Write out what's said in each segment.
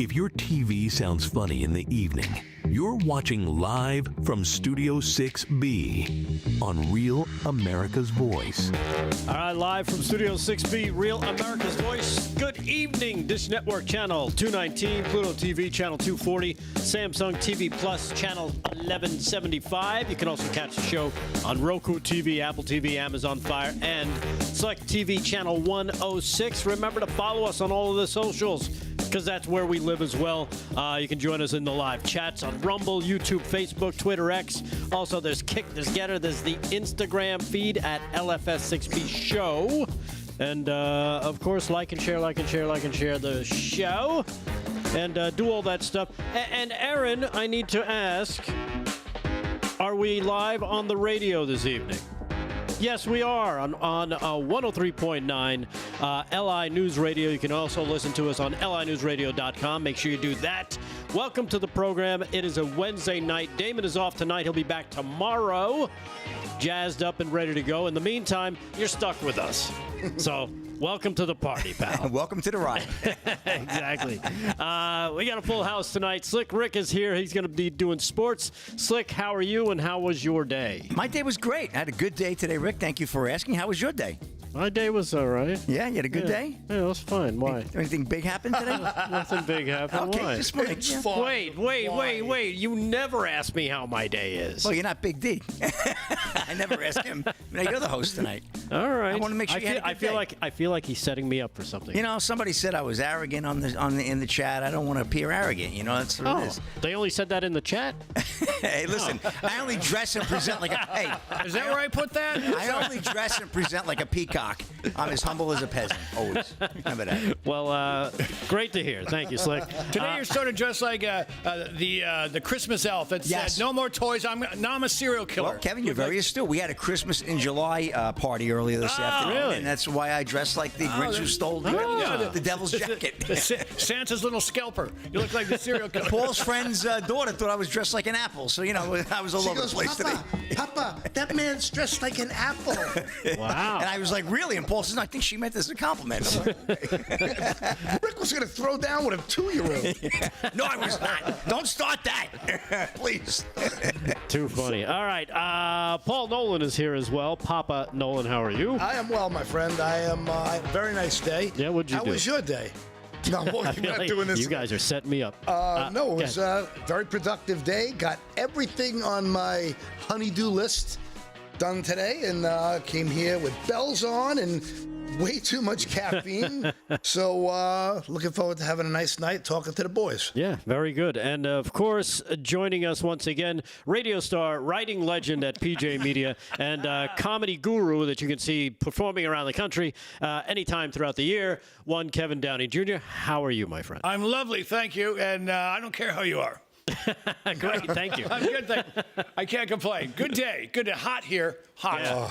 If your TV sounds funny in the evening, you're watching live from Studio 6B on Real America's Voice. All right, live from Studio 6B, Real America's Voice. Good evening. Dish Network Channel 219, Pluto TV Channel 240, Samsung TV Plus Channel 1175. You can also catch the show on Roku TV, Apple TV, Amazon Fire, and Select TV Channel 106. Remember to follow us on all of the socials, because that's where we live as well. You can join us in the live chats on Rumble, YouTube, Facebook, Twitter, X. Also, there's Kick, there's Getter, there's the Instagram feed at LFS6B Show. And, of course, like and share the show. And do all that stuff. And Aaron, I need to ask, are we live on the radio this evening? Yes, we are on 103.9 LI News Radio. You can also listen to us on linewsradio.com. Make sure you do that. Welcome to the program. It is a Wednesday night. Damon is off tonight. He'll be back tomorrow, jazzed up and ready to go. In the meantime, you're stuck with us. So welcome to the party, pal. Welcome to the ride. Exactly. We got a full house tonight. Slick Rick is here. He's going to be doing sports. Slick, how are you, and how was your day? My day was great. I had a good day today, Rick. Thank you for asking. How was your day? My day was all right. Yeah, you had a good day? Yeah, it was fine. Why? Anything big happened today? Nothing big happened. Okay, Why? just want to... Wait. You never ask me how my day is. Well, you're not Big D. I never ask him. Now, you're the host tonight. All right. I want to make sure you had a good day. I feel like he's setting me up for something. You know, somebody said I was arrogant in the chat. I don't want to appear arrogant. You know, that's what it is. They only said that in the chat? Hey, listen, I only dress and present like a... Hey, is that where I put that? I only dress and present like a peacock. I'm as humble as a peasant, always. Remember that. Well, great to hear. Thank you, Slick. Today you're sort of dressed like the Christmas elf that said, "No more toys. Now I'm a serial killer." Well, Kevin, you're very astute. We had a Christmas in July party earlier this afternoon, really? and that's why I dressed like the Grinch who stole the devil's jacket. Santa's little scalper. You look like the serial killer. Paul's friend's daughter thought I was dressed like an apple, so you know I was all over the place today. Papa, that man's dressed like an apple. Wow. And I was like, really? And Paul says, no, I think she meant this as a compliment. Rick was going to throw down with a 2-year-old. No, I was not. Don't start that. Please. Too funny. All right. Paul Nolan is here as well. Papa Nolan, how are you? I am well, my friend. I am a very nice day. Yeah, what'd you do? How was your day? No, you're not doing this. You guys are setting me up. No, it was a very productive day. Got everything on my honey-do list done today, and came here with bells on and way too much caffeine. So looking forward to having a nice night talking to the boys. Yeah, very good. And, of course, joining us once again, radio star, writing legend at PJ Media, and comedy guru that you can see performing around the country anytime throughout the year, one Kevin Downey Jr. How are you, my friend? I'm lovely, thank you, and I don't care how you are. Great, thank you. I'm good. I can't complain. Good day. Good day. Hot here. Hot. Yeah.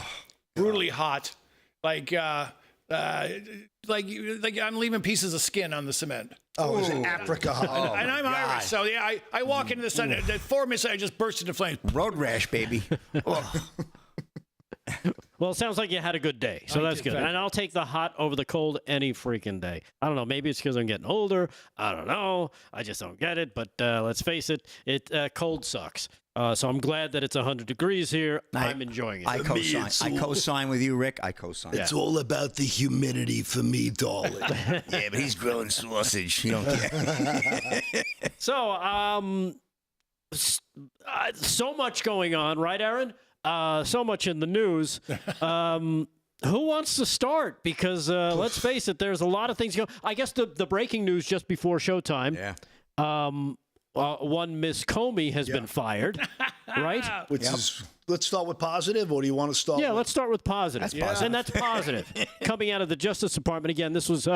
Brutally hot. Like I'm leaving pieces of skin on the cement. Oh, it was Africa hot. And I'm Irish, so yeah, I walk into the sun. The 4 minutes I just burst into flames. Road rash, baby. Well, it sounds like you had a good day, so that's good. And I'll take the hot over the cold any freaking day. I don't know. Maybe it's because I'm getting older. I don't know. I just don't get it. But let's face it, cold sucks. So I'm glad that it's 100 degrees here. I'm enjoying it. I co-sign with you, Rick. I co-sign. It's all about the humidity for me, darling. Yeah, but he's grilling sausage. You don't care. So, so much going on, right, Aaron? So much in the news. Who wants to start? Because let's face it, there's a lot of things going. I guess the breaking news just before showtime. Yeah. One Miss Comey has been fired, right? Which is, let's start with positive, or do you want to start? Yeah, let's start with positive. That's positive. And that's positive. Coming out of the Justice Department, again, this was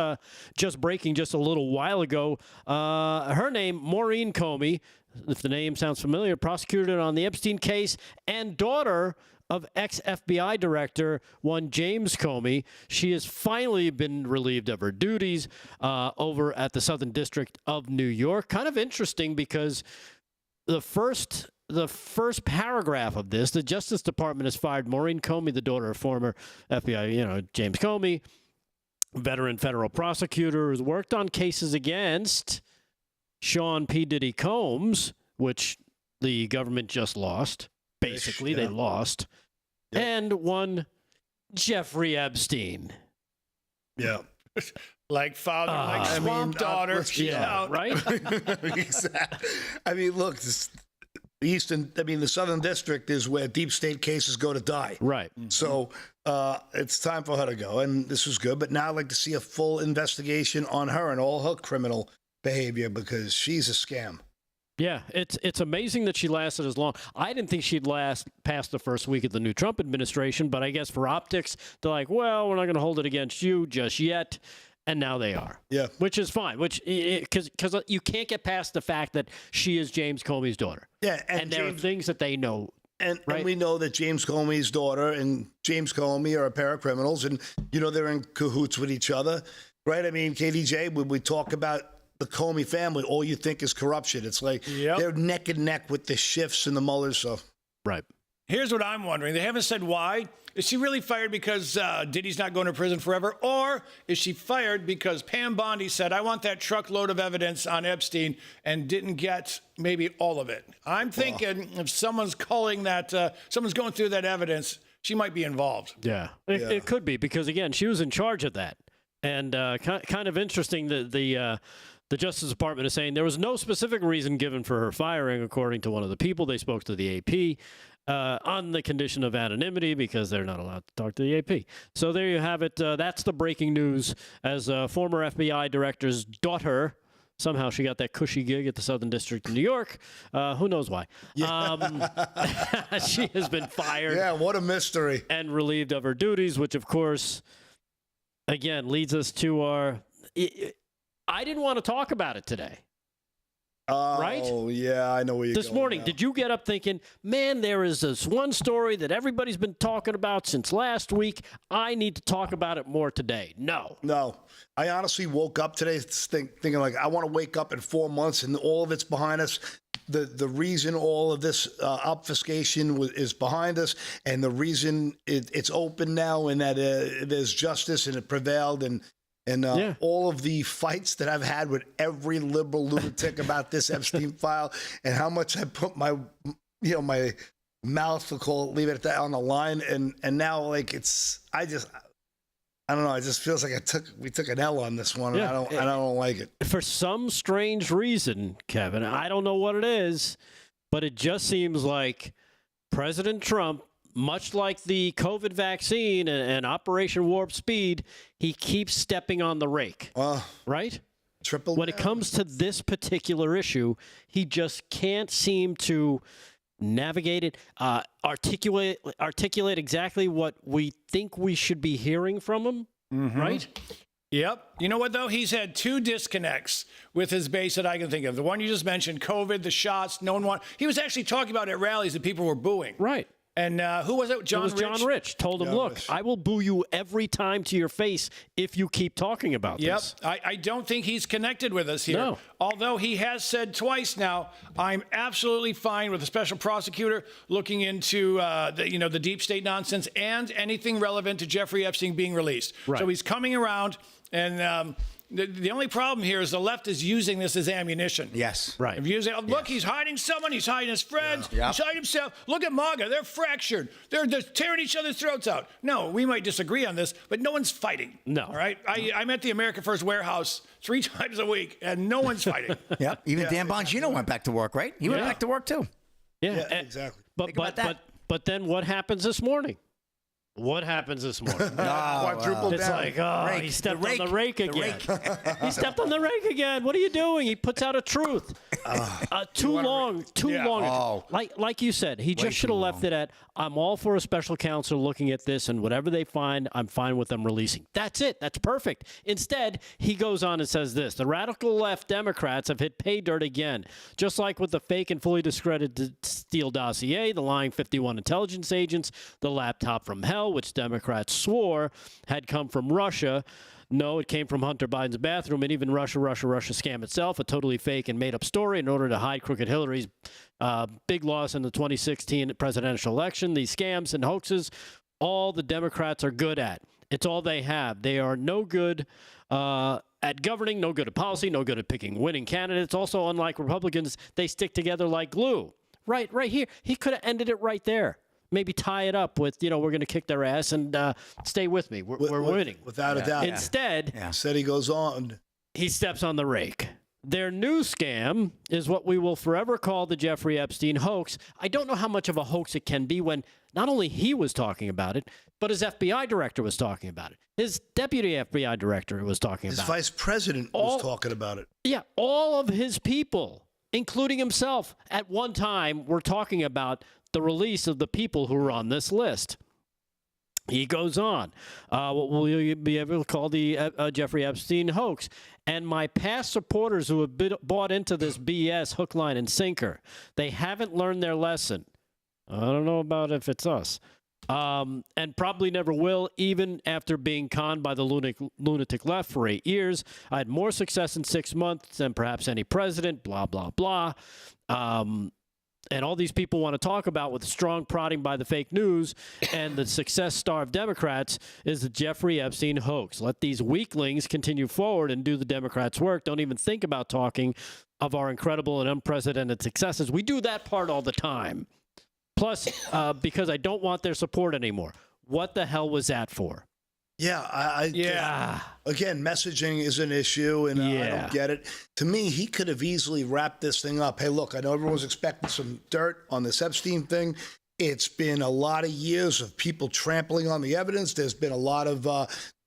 just breaking just a little while ago. Her name, Moren Comey, if the name sounds familiar, prosecuted on the Epstein case, and daughter of ex-FBI director, one James Comey. She has finally been relieved of her duties over at the Southern District of New York. Kind of interesting because the first paragraph of this, the Justice Department has fired Moren Comey, the daughter of former FBI, James Comey, veteran federal prosecutor who's worked on cases against Sean P. Diddy Combs, which the government just lost. Basically, they lost. Yep. And one Jeffrey Epstein. Yeah. Like father, like swamp daughter. Right? Exactly. I mean, look, the Southern District is where deep state cases go to die. Right. So it's time for her to go, and this was good. But now I'd like to see a full investigation on her and all her criminal behavior because she's a scam. Yeah, it's amazing that she lasted as long. I didn't think she'd last past the first week of the new Trump administration, but I guess for optics, they're like, well, we're not going to hold it against you just yet. And now they are. Yeah. Which is fine. Because you can't get past the fact that she is James Comey's daughter. Yeah. And there are things that they know. And right? we know that James Comey's daughter and James Comey are a pair of criminals. And, they're in cahoots with each other. Right? I mean, KDJ, when we talk about the Comey family, all you think is corruption. It's like they're neck and neck with the Schiffs and the Muellers. So. Right. Here's what I'm wondering. They haven't said why. Is she really fired because Diddy's not going to prison forever? Or is she fired because Pam Bondi said, I want that truckload of evidence on Epstein and didn't get maybe all of it? I'm thinking if someone's calling that, someone's going through that evidence, she might be involved. Yeah, it could be because, again, she was in charge of that. And kind of interesting that the Justice Department is saying there was no specific reason given for her firing, according to one of the people. They spoke to the AP. On the condition of anonymity because they're not allowed to talk to the AP. So there you have it. That's the breaking news as former FBI director's daughter, somehow she got that cushy gig at the Southern District of New York. Who knows why? Yeah. She has been fired. Yeah, what a mystery. And relieved of her duties, which, of course, again, leads us to our... I didn't want to talk about it today. Right? Oh, yeah, I know where you're going. This morning, did you get up thinking, man, there is this one story that everybody's been talking about since last week. I need to talk about it more today. No. I honestly woke up today thinking, like, I want to wake up in 4 months and all of it's behind us. The reason all of this obfuscation is behind us and the reason it's open now and that there's justice and it prevailed and all of the fights that I've had with every liberal lunatic about this Epstein file and how much I put my mouth leave it at that on the line. And now like I don't know. It just feels like we took an L on this one. Yeah. And I don't like it. For some strange reason, Kevin, I don't know what it is, but it just seems like President Trump, much like the COVID vaccine and Operation Warp Speed, he keeps stepping on the rake, right? When it comes to this particular issue, he just can't seem to navigate it, articulate exactly what we think we should be hearing from him, right? Yep. You know what, though? He's had two disconnects with his base that I can think of. The one you just mentioned, COVID, the shots, no one wanted. He was actually talking about at rallies that people were booing. Right. And who was it? John Rich told him, look, I will boo you every time to your face if you keep talking about this. I don't think he's connected with us here. No. Although he has said twice now, I'm absolutely fine with a special prosecutor looking into the deep state nonsense and anything relevant to Jeffrey Epstein being released. Right. So he's coming around and the only problem here is the left is using this as ammunition. Yes. Right. Look, he's hiding someone. He's hiding his friends. Yeah. He's hiding himself. Look at MAGA. They're fractured. They're tearing each other's throats out. No, we might disagree on this, but no one's fighting. No. All right? I'm at the America First warehouse 3 times a week, and no one's fighting. Yep. Even Dan Bongino went back to work, right? He went back to work, too. Yeah, exactly. But then what happens this morning? What happens this morning? Quadruple it's down. Like, he stepped on the rake again. He stepped on the rake again. What are you doing? He puts out a truth. Too long. Oh. Like you said, he just should have left it at, I'm all for a special counsel looking at this, and whatever they find, I'm fine with them releasing. That's it. That's perfect. Instead, he goes on and says this. The radical left Democrats have hit pay dirt again. Just like with the fake and fully discredited Steele dossier, the lying 51 intelligence agents, the laptop from hell, which Democrats swore had come from Russia. No, it came from Hunter Biden's bathroom, and even Russia scam itself, a totally fake and made-up story in order to hide crooked Hillary's big loss in the 2016 presidential election. These scams and hoaxes, all the Democrats are good at. It's all they have. They are no good at at governing, no good at policy, no good at picking winning candidates. Also, unlike Republicans, they stick together like glue. Right here. He could have ended it right there. Maybe tie it up with, we're going to kick their ass and stay with me. We're winning. Without a doubt. Instead, he goes on. He steps on the rake. Their new scam is what we will forever call the Jeffrey Epstein hoax. I don't know how much of a hoax it can be when not only he was talking about it, but his FBI director was talking about it. His deputy FBI director was talking about it. His vice president was talking about it. Yeah, all of his people, including himself, at one time were talking about the release of the people who were on this list. He goes on, what will you be able to call the Jeffrey Epstein hoax? And my past supporters who have bought into this BS hook, line, and sinker, they haven't learned their lesson. I don't know about if it's us. And probably never will, even after being conned by the lunatic left for 8 years. I had more success in 6 months than perhaps any president, blah, blah, blah. And all these people want to talk about with strong prodding by the fake news and the success-starved Democrats is the Jeffrey Epstein hoax. Let these weaklings continue forward and do the Democrats' work. Don't even think about talking of our incredible and unprecedented successes. We do that part all the time. Plus, because I don't want their support anymore. What the hell was that for? Yeah, Again, messaging is an issue, and I don't get it. To me, he could have easily wrapped this thing up. Hey, look, I know everyone's expecting some dirt on this Epstein thing. It's been a lot of years of people trampling on the evidence. There's been a lot of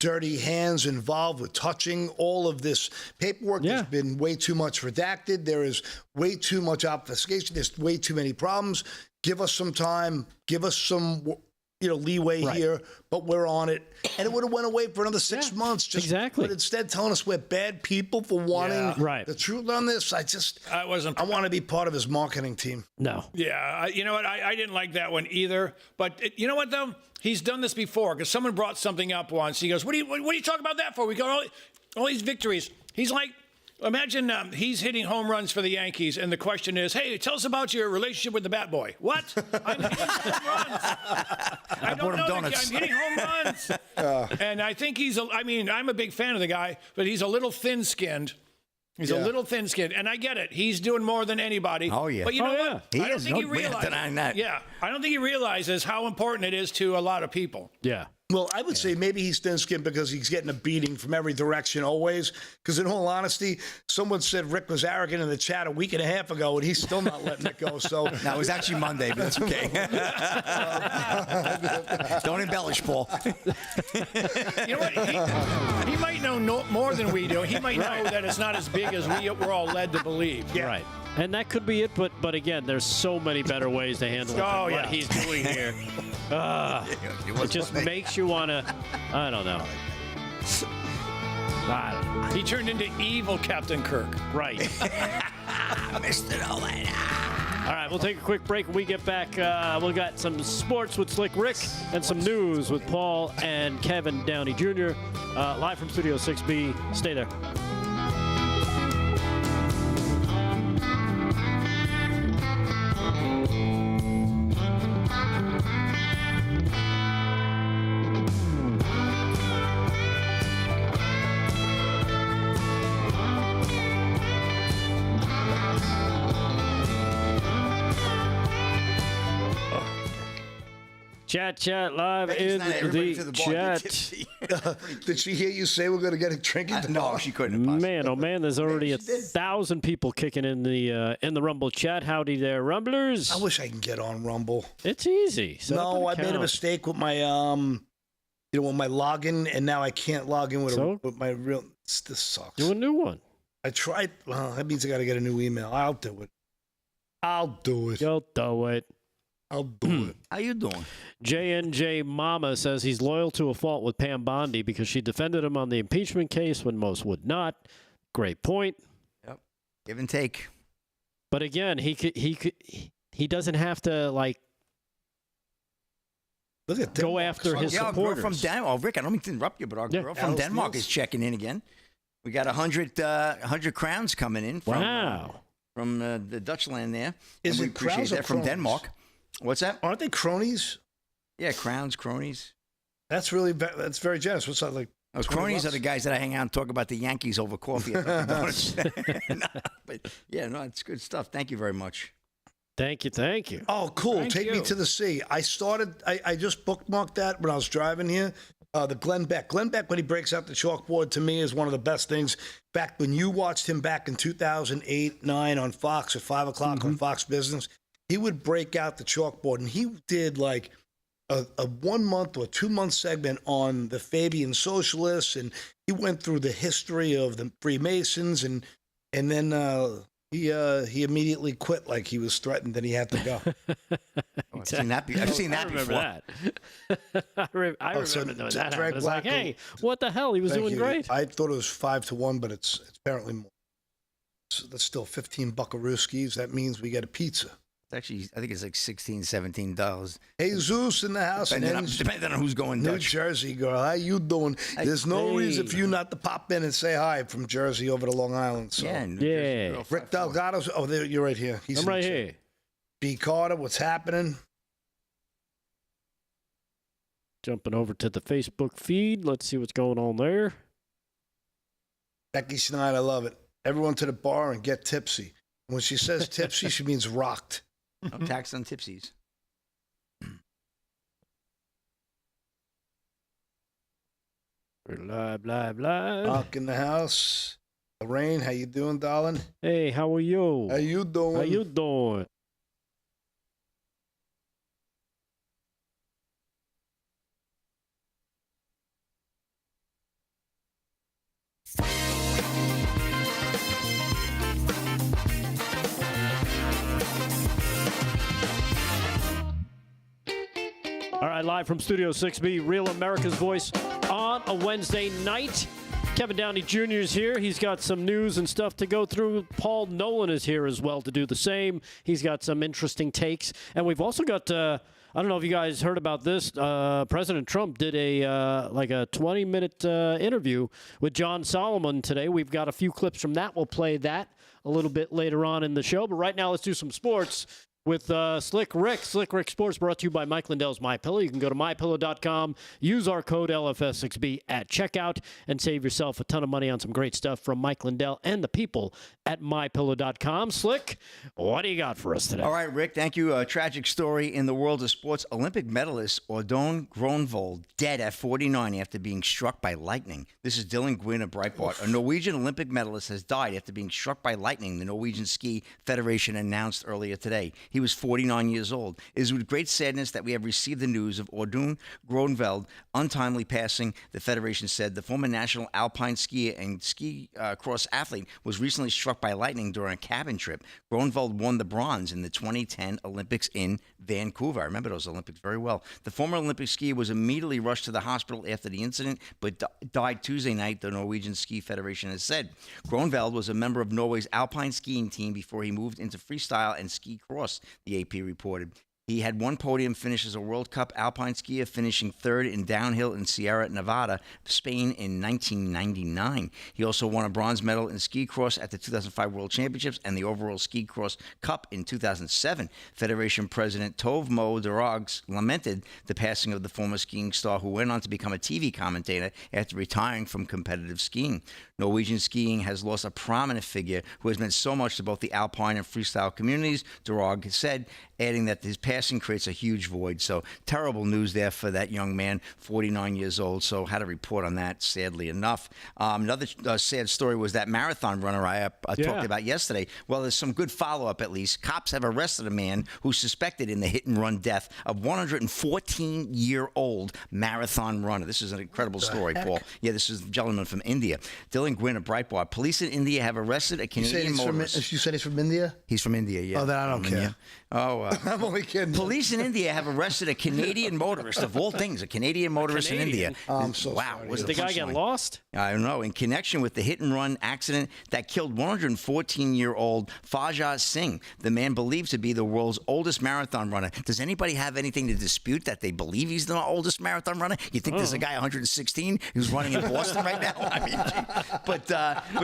dirty hands involved with touching all of this paperwork. There's been way too much redacted. There is way too much obfuscation. There's way too many problems. Give us some time. Give us some leeway here, but we're on it. And it would have went away for another 6 months. But instead telling us we're bad people for wanting the truth on this, I want to be part of his marketing team. No. Yeah, you know what? I didn't like that one either. But you know what, though? He's done this before because someone brought something up once. He goes, what are you talking about that for? We got all these victories. He's like, imagine he's hitting home runs for the Yankees, and the question is, hey, tell us about your relationship with the bat boy. What? I'm hitting home runs. I don't know donuts. I'm hitting home runs. And I think I'm a big fan of the guy, but he's a little thin-skinned. He's a little thin-skinned, and I get it. He's doing more than anybody. Oh, yeah. But you know what? I don't think he realizes. Denying that. Yeah, I don't think he realizes how important it is to a lot of people. Yeah. Well, I would say maybe he's thin-skinned because he's getting a beating from every direction always. Because in all honesty, someone said Rick was arrogant in the chat a week and a half ago, and he's still not letting it go. So no, it was actually Monday, but that's okay. Don't embellish, Paul. You know what? He might know more than we do. He might know that it's not as big as we're all led to believe. Yeah. Right. And that could be it, but again, there's so many better ways to handle it than what he's doing here. It just makes you want to, I don't know. He turned into evil Captain Kirk. Right. Mr. Nolan. All right, we'll take a quick break. When we get back, we'll got some sports with Slick Rick and some news with Paul and Kevin Downey Jr. Live from Studio 6B. Stay there. Chat live in the chat. Did she hear you say we're going to get a trinket? No, she couldn't. Man, oh man, there's already 1,000 people kicking in the Rumble chat. Howdy there, Rumblers. I wish I can get on Rumble. It's easy. I made a mistake with my with my login, and now I can't log in with my real. This sucks. Do a new one. I tried. Well, that means I got to get a new email. I'll do it. You'll do it. I'll do it. How you doing? JNJ Mama says he's loyal to a fault with Pam Bondi because she defended him on the impeachment case when most would not. Great point. Yep. Give and take. But again, he doesn't have to Look at go after his supporters. Our girl from Denmark. Oh, Rick, I don't mean to interrupt you, but our girl from Denmark is checking in again. We got 100 crowns coming in. From the Dutch land there. Is it crowns or from Denmark? What's that? Aren't they cronies? Yeah, crowns, cronies. That's very generous. What's that like? Those cronies are the guys that I hang out and talk about the Yankees over coffee. But yeah, no, it's good stuff. Thank you very much. Thank you. Oh, cool. Take me to the sea. I just bookmarked that when I was driving here. The Glenn Beck. Glenn Beck, when he breaks out the chalkboard, to me is one of the best things. Back when you watched him back in 2008-9 on Fox at 5 o'clock on Fox Business, he would break out the chalkboard, and he did like a 1 month or 2 month segment on the Fabian Socialists, and he went through the history of the Freemasons, and then he immediately quit, like he was threatened that he had to go. I've seen that before. I remember that. I remember doing that. It was like, hey, what the hell? He was doing great. I thought it was 5-1, but it's apparently more. So that's still 15 buckarooskies. That means we get a pizza. It's actually, I think it's like $16, $17. Jesus in the house. Depending on who's going New Dutch. Jersey girl. How you doing? There's no reason for you not to pop in and say hi from Jersey over to Long Island. So. Yeah. Rick Delgado's. Oh, there, you're right here. I'm right here. B. Carter, what's happening? Jumping over to the Facebook feed. Let's see what's going on there. Becky Schneider, I love it. Everyone to the bar and get tipsy. When she says tipsy, she means rocked. No tax on tipsies. We're live. Mark in the house. Lorraine, how you doing, darling? Hey, how are you? How you doing? All right, live from Studio 6B, Real America's Voice on a Wednesday night. Kevin Downey Jr. is here. He's got some news and stuff to go through. Paul Nolan is here as well to do the same. He's got some interesting takes. And we've also got, I don't know if you guys heard about this. President Trump did a 20-minute interview with John Solomon today. We've got a few clips from that. We'll play that a little bit later on in the show. But right now, let's do some sports. With Slick Rick. Slick Rick Sports brought to you by Mike Lindell's MyPillow. You can go to MyPillow.com, use our code LFS6B at checkout, and save yourself a ton of money on some great stuff from Mike Lindell and the people at MyPillow.com. Slick, what do you got for us today? All right, Rick, thank you. A tragic story in the world of sports. Olympic medalist Audun Gronvold dead at 49 after being struck by lightning. This is Dylan Gwynn of Breitbart. A Norwegian Olympic medalist has died after being struck by lightning, the Norwegian Ski Federation announced earlier today. He was 49 years old. It is with great sadness that we have received the news of Audun Gronvold untimely passing, the Federation said. The former national alpine skier and ski cross athlete was recently struck by lightning during a cabin trip. Gronvold won the bronze in the 2010 Olympics in Vancouver. I remember those Olympics very well. The former Olympic skier was immediately rushed to the hospital after the incident, but died Tuesday night, the Norwegian Ski Federation has said. Gronvold was a member of Norway's alpine skiing team before he moved into freestyle and ski cross, the AP reported. He had one podium finish as a World Cup alpine skier, finishing third in downhill in Sierra Nevada, Spain in 1999. He also won a bronze medal in ski cross at the 2005 World Championships and the overall ski cross cup in 2007. Federation President Tove Mo Dorogs lamented the passing of the former skiing star, who went on to become a TV commentator after retiring from competitive skiing. Norwegian skiing has lost a prominent figure who has meant so much to both the alpine and freestyle communities, Dorog said, adding that his passing creates a huge void. So terrible news there for that young man, 49 years old. So had a report on that, sadly enough. Another sad story was that marathon runner I talked about yesterday. Well, there's some good follow-up at least. Cops have arrested a man who's suspected in the hit-and-run death of 114-year-old marathon runner. This is an incredible story, Paul. Yeah, this is a gentleman from India. Dylan Gwynn of Breitbart. Police in India have arrested a Canadian motorist. You said he's from India? He's from India, yeah. Oh, then I don't care. I'm only kidding. Police in India have arrested a Canadian motorist, of all things, a Canadian motorist in India. I'm so wow. sorry. Was Did the guy get lost? I don't know. In connection with the hit-and-run accident that killed 114-year-old Fajaz Singh, the man believed to be the world's oldest marathon runner. Does anybody have anything to dispute that they believe he's the oldest marathon runner? You think there's a guy 116 who's running in Boston right now? I mean, but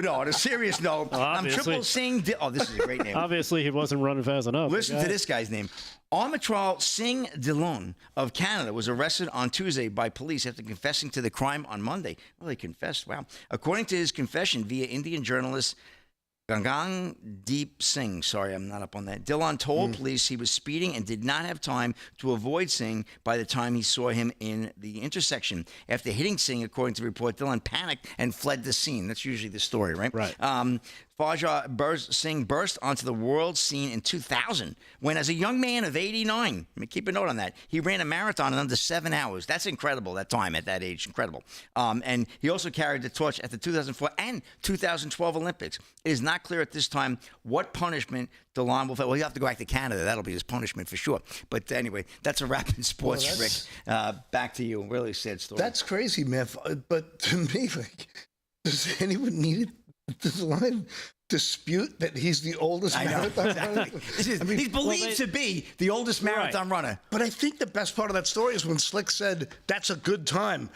no, on a serious note, I'm Triple Singh. Oh, this is a great name. Obviously, he wasn't running fast enough. Listen to this guy's name. Armatral Singh Dillon of Canada was arrested on Tuesday by police after confessing to the crime on Monday. Well, he confessed. Wow. According to his confession via Indian journalist Gangan Deep Singh, sorry, I'm not up on that. Dillon told police he was speeding and did not have time to avoid Singh by the time he saw him in the intersection. After hitting Singh, according to the report, Dillon panicked and fled the scene. That's usually the story, right? Right. Fajr Singh burst onto the world scene in 2000 when, as a young man of 89, keep a note on that, he ran a marathon in under 7 hours. That's incredible, that time at that age. Incredible. And he also carried the torch at the 2004 and 2012 Olympics. It is not clear at this time what punishment Dillon will face. Well, he'll have to go back to Canada. That'll be his punishment for sure. But anyway, that's a wrap in sports, Rick. Back to you. Really sad story. That's crazy, man. But to me, like, does anyone need it? Does Line dispute that he's the oldest marathon runner? Exactly. He's believed to be the oldest marathon runner. But I think the best part of that story is when Slick said, that's a good time.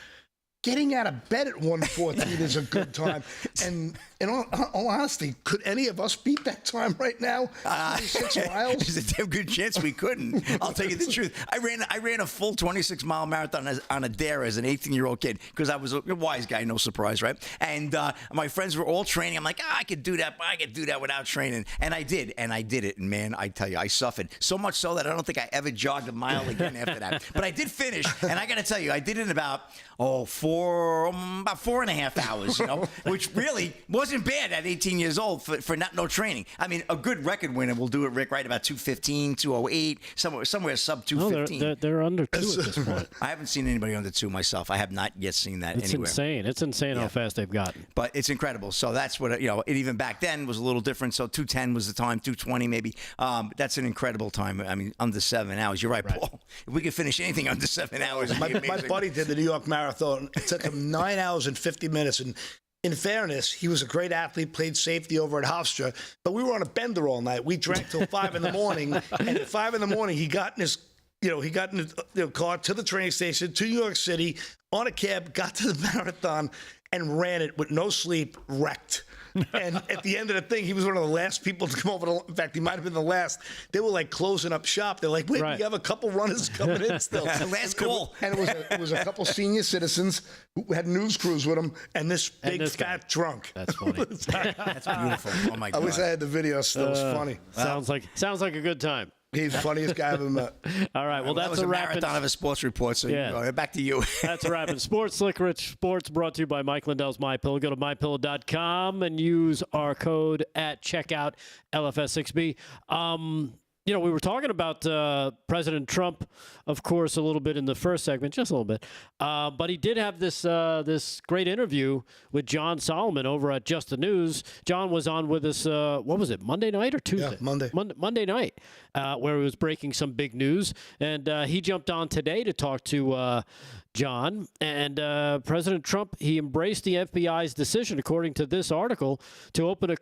Getting out of bed at 1:14 is a good time. And in all honesty, could any of us beat that time right now? 26 miles? There's a damn good chance we couldn't. I'll tell you the truth. I ran a full 26-mile marathon on a dare as an 18-year-old kid because I was a wise guy, no surprise, right? And my friends were all training. I'm like, I could do that, but I could do that without training. And I did it. And, man, I tell you, I suffered. So much so that I don't think I ever jogged a mile again after that. But I did finish. And I got to tell you, I did it in about 4.5 hours, which really wasn't bad at 18 years old for no training. I mean, a good record winner will do it, Rick, right about 2:15, 2:08, somewhere sub 2:15. No, they're under 2 at this point. I haven't seen anybody under 2 myself. I have not yet seen that It's anywhere. insane. It's insane how fast they've gotten. But it's incredible. So that's what, it even back then was a little different. So 2:10 was the time, 2:20 maybe. That's an incredible time. I mean, under 7 hours. You're right, Paul. If we could finish anything under 7 hours, it'd be My amazing. buddy did the New York Marathon. It took him 9 hours and 50 minutes. And in fairness, he was a great athlete, played safety over at Hofstra, but we were on a bender all night. We drank till 5 in the morning. And at 5 in the morning, he got in his car to the train station, to New York City, on a cab, got to the marathon, and ran it with no sleep, wrecked. And at the end of the thing, he was one of the last people to come over. In fact, he might have been the last. They were like closing up shop. They're like, wait, we have a couple runners coming in still. Last call. And it was a couple senior citizens who had news crews with them, and this big fat drunk. That's funny. That's beautiful. Oh, my God. I wish I had the video still. It was funny. Sounds like a good time. He's the funniest guy I've ever met. All right. Well, that was that's a wrap. marathon of a sports report. So back to you. That's a wrap in Sports. Slick Rich Sports brought to you by Mike Lindell's MyPillow. Go to mypillow.com and use our code at checkout, LFS6B. We were talking about President Trump, of course, a little bit in the first segment, just a little bit. But he did have this great interview with John Solomon over at Just the News. John was on with us, what was it, Monday night or Tuesday? Yeah, Monday. Monday night, where he was breaking some big news. And he jumped on today to talk to John. And President Trump, he embraced the FBI's decision, according to this article, to open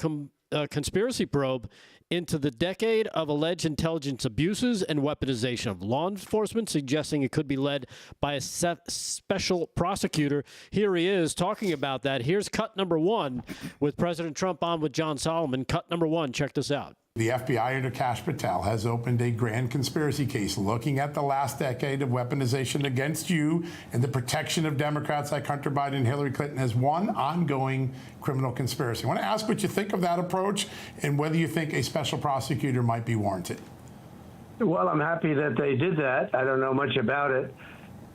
a conspiracy probe into the decade of alleged intelligence abuses and weaponization of law enforcement, suggesting it could be led by a special prosecutor. Here he is talking about that. Here's cut number 1 with President Trump on with John Solomon. Cut number 1. Check this out. The FBI under Kash Patel has opened a grand conspiracy case looking at the last decade of weaponization against you and the protection of Democrats like Hunter Biden and Hillary Clinton as one ongoing criminal conspiracy. I want to ask what you think of that approach and whether you think a special prosecutor might be warranted. Well, I'm happy that they did that. I don't know much about it,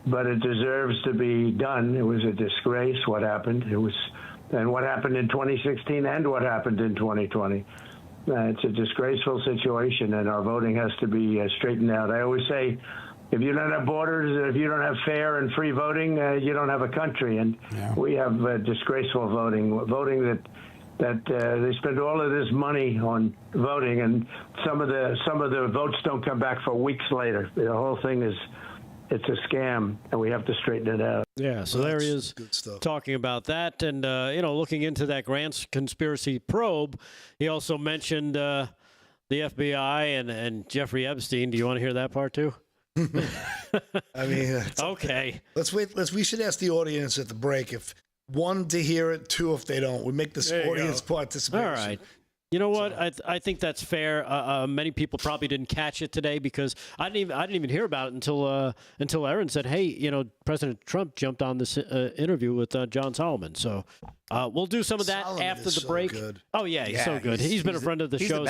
but it deserves to be done. It was a disgrace what happened. And what happened in 2016 and what happened in 2020. It's a disgraceful situation, and our voting has to be straightened out. I always say, if you don't have borders, if you don't have fair and free voting, you don't have a country. And we have disgraceful voting that they spend all of this money on voting, and some of the votes don't come back for weeks later. The whole thing it's a scam, and we have to straighten it out. Yeah, so there he is talking about that and, looking into that grand conspiracy probe. He also mentioned the FBI and Jeffrey Epstein. Do you want to hear that part too? I mean, okay. We should ask the audience at the break if 1 to hear it, 2 if they don't. We make this audience participation. All right. You know what? I think that's fair. Many people probably didn't catch it today because I didn't even hear about it until Aaron said, "Hey, President Trump jumped on this interview with John Solomon." So we'll do some of that Solomon after is the so break. good. Oh yeah, he's so good. He's been a friend of the show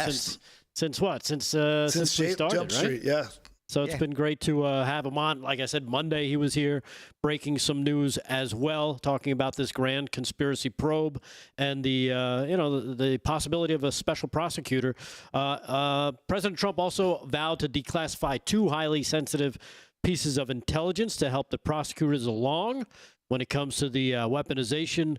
since what? Since we started, Jump right? Street, yeah. So it's been great to have him on. Like I said, Monday he was here breaking some news as well, talking about this grand conspiracy probe and the possibility of a special prosecutor. President Trump also vowed to declassify 2 highly sensitive pieces of intelligence to help the prosecutors along when it comes to the weaponization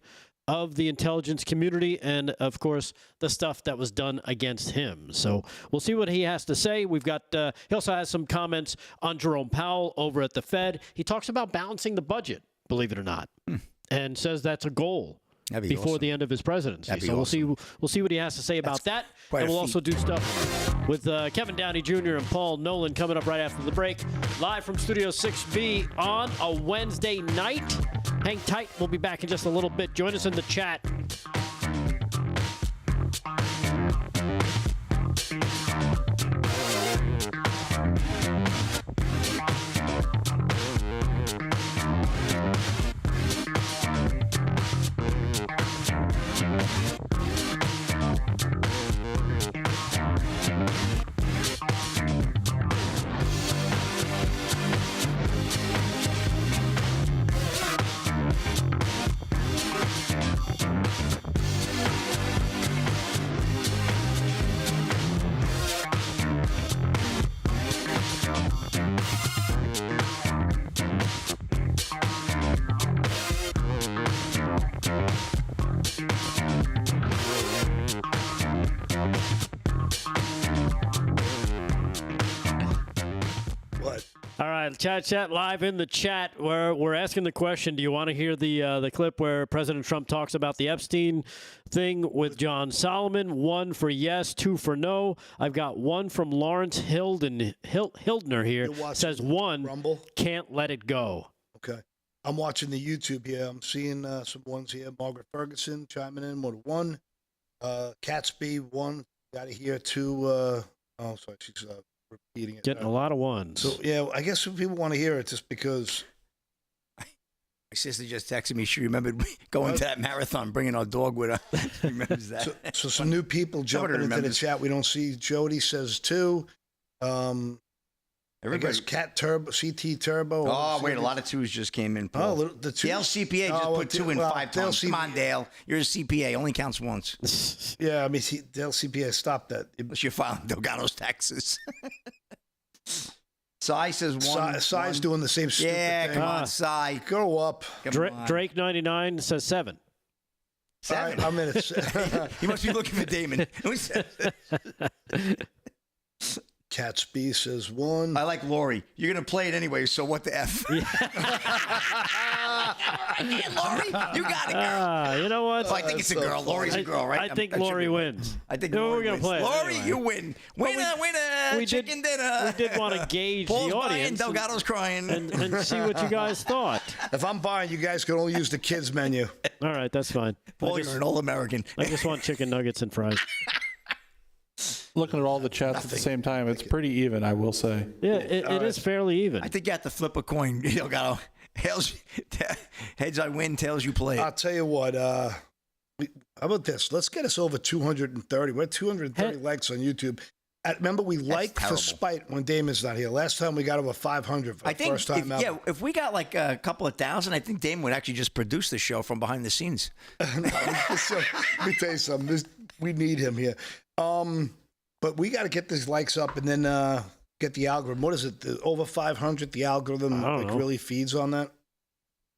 of the intelligence community and, of course, the stuff that was done against him. So we'll see what he has to say. We've got he also has some comments on Jerome Powell over at the Fed. He talks about balancing the budget, believe it or not, and says that's a goal before the end of his presidency. So we'll see what he has to say about that. And we'll also do stuff with Kevin Downey Jr. and Paul Nolan coming up right after the break. Live from Studio 6B on a Wednesday night. Hang tight. We'll be back in just a little bit. Join us in the chat. Chat live in the chat where we're asking the question, do you want to hear the clip where President Trump talks about the Epstein thing with John Solomon? 1 for yes, 2 for no. I've got 1 from Lawrence Hildner here. Says 1, Rumble? Can't let it go. Okay. I'm watching the YouTube here. I'm seeing some ones here. Margaret Ferguson chiming in with 1. Catsby, 1. Got to hear 2. Sorry, she's repeating it. Getting a lot of 1s. So, yeah, I guess if people want to hear it just because. My sister just texted me. She remembered going to that marathon, bringing our dog with her. She remembers that. So some new people jumping into the chat. We don't see. Jody says 2. I guess CT Turbo. Oh, wait, a lot of 2s just came in, Paul. Oh, the 2s? Dale CPA just put 2 in 5 times. Come on, Dale. You're a CPA. Only counts once. Yeah, I mean, Dale CPA stopped that. Unless you're filing Delgado's taxes. Cy says 1. Cy's doing the same stupid thing. Come on, Cy. Go up. Drake 99 says 7. 7? I'm in it. You must be looking for Damon. Catsby says 1. I like Lori. You're going to play it anyway, so what the F? Yeah. Lori, you got it, girl. You know what? Oh, I think it's a girl. Lori's a girl, right? I think Lori wins. I think Lori wins. Play Lori, anyway. you win. Winner, chicken dinner. We did want to gauge Paul's the audience. Buying, Delgado's crying. And see what you guys thought. If I'm buying, you guys can only use the kids' menu. All right, that's fine. Paul, you're an All-American. I just want chicken nuggets and fries. Looking at all the chats at the same time, it's pretty even, I will say. Yeah, it is fairly even. I think you have to flip a coin. Delgado. Heads I win, tails you play. I'll tell you what. How about this? Let's get us over 230. We're at 230 likes on YouTube. Remember, we liked for spite when Damon's not here. Last time we got over 500 for the first time ever. Yeah, if we got like a couple of thousand, I think Damon would actually just produce the show from behind the scenes. Let me tell you something. We need him here. But we got to get these likes up and then get the algorithm. What is it? Over 500, the algorithm really feeds on that?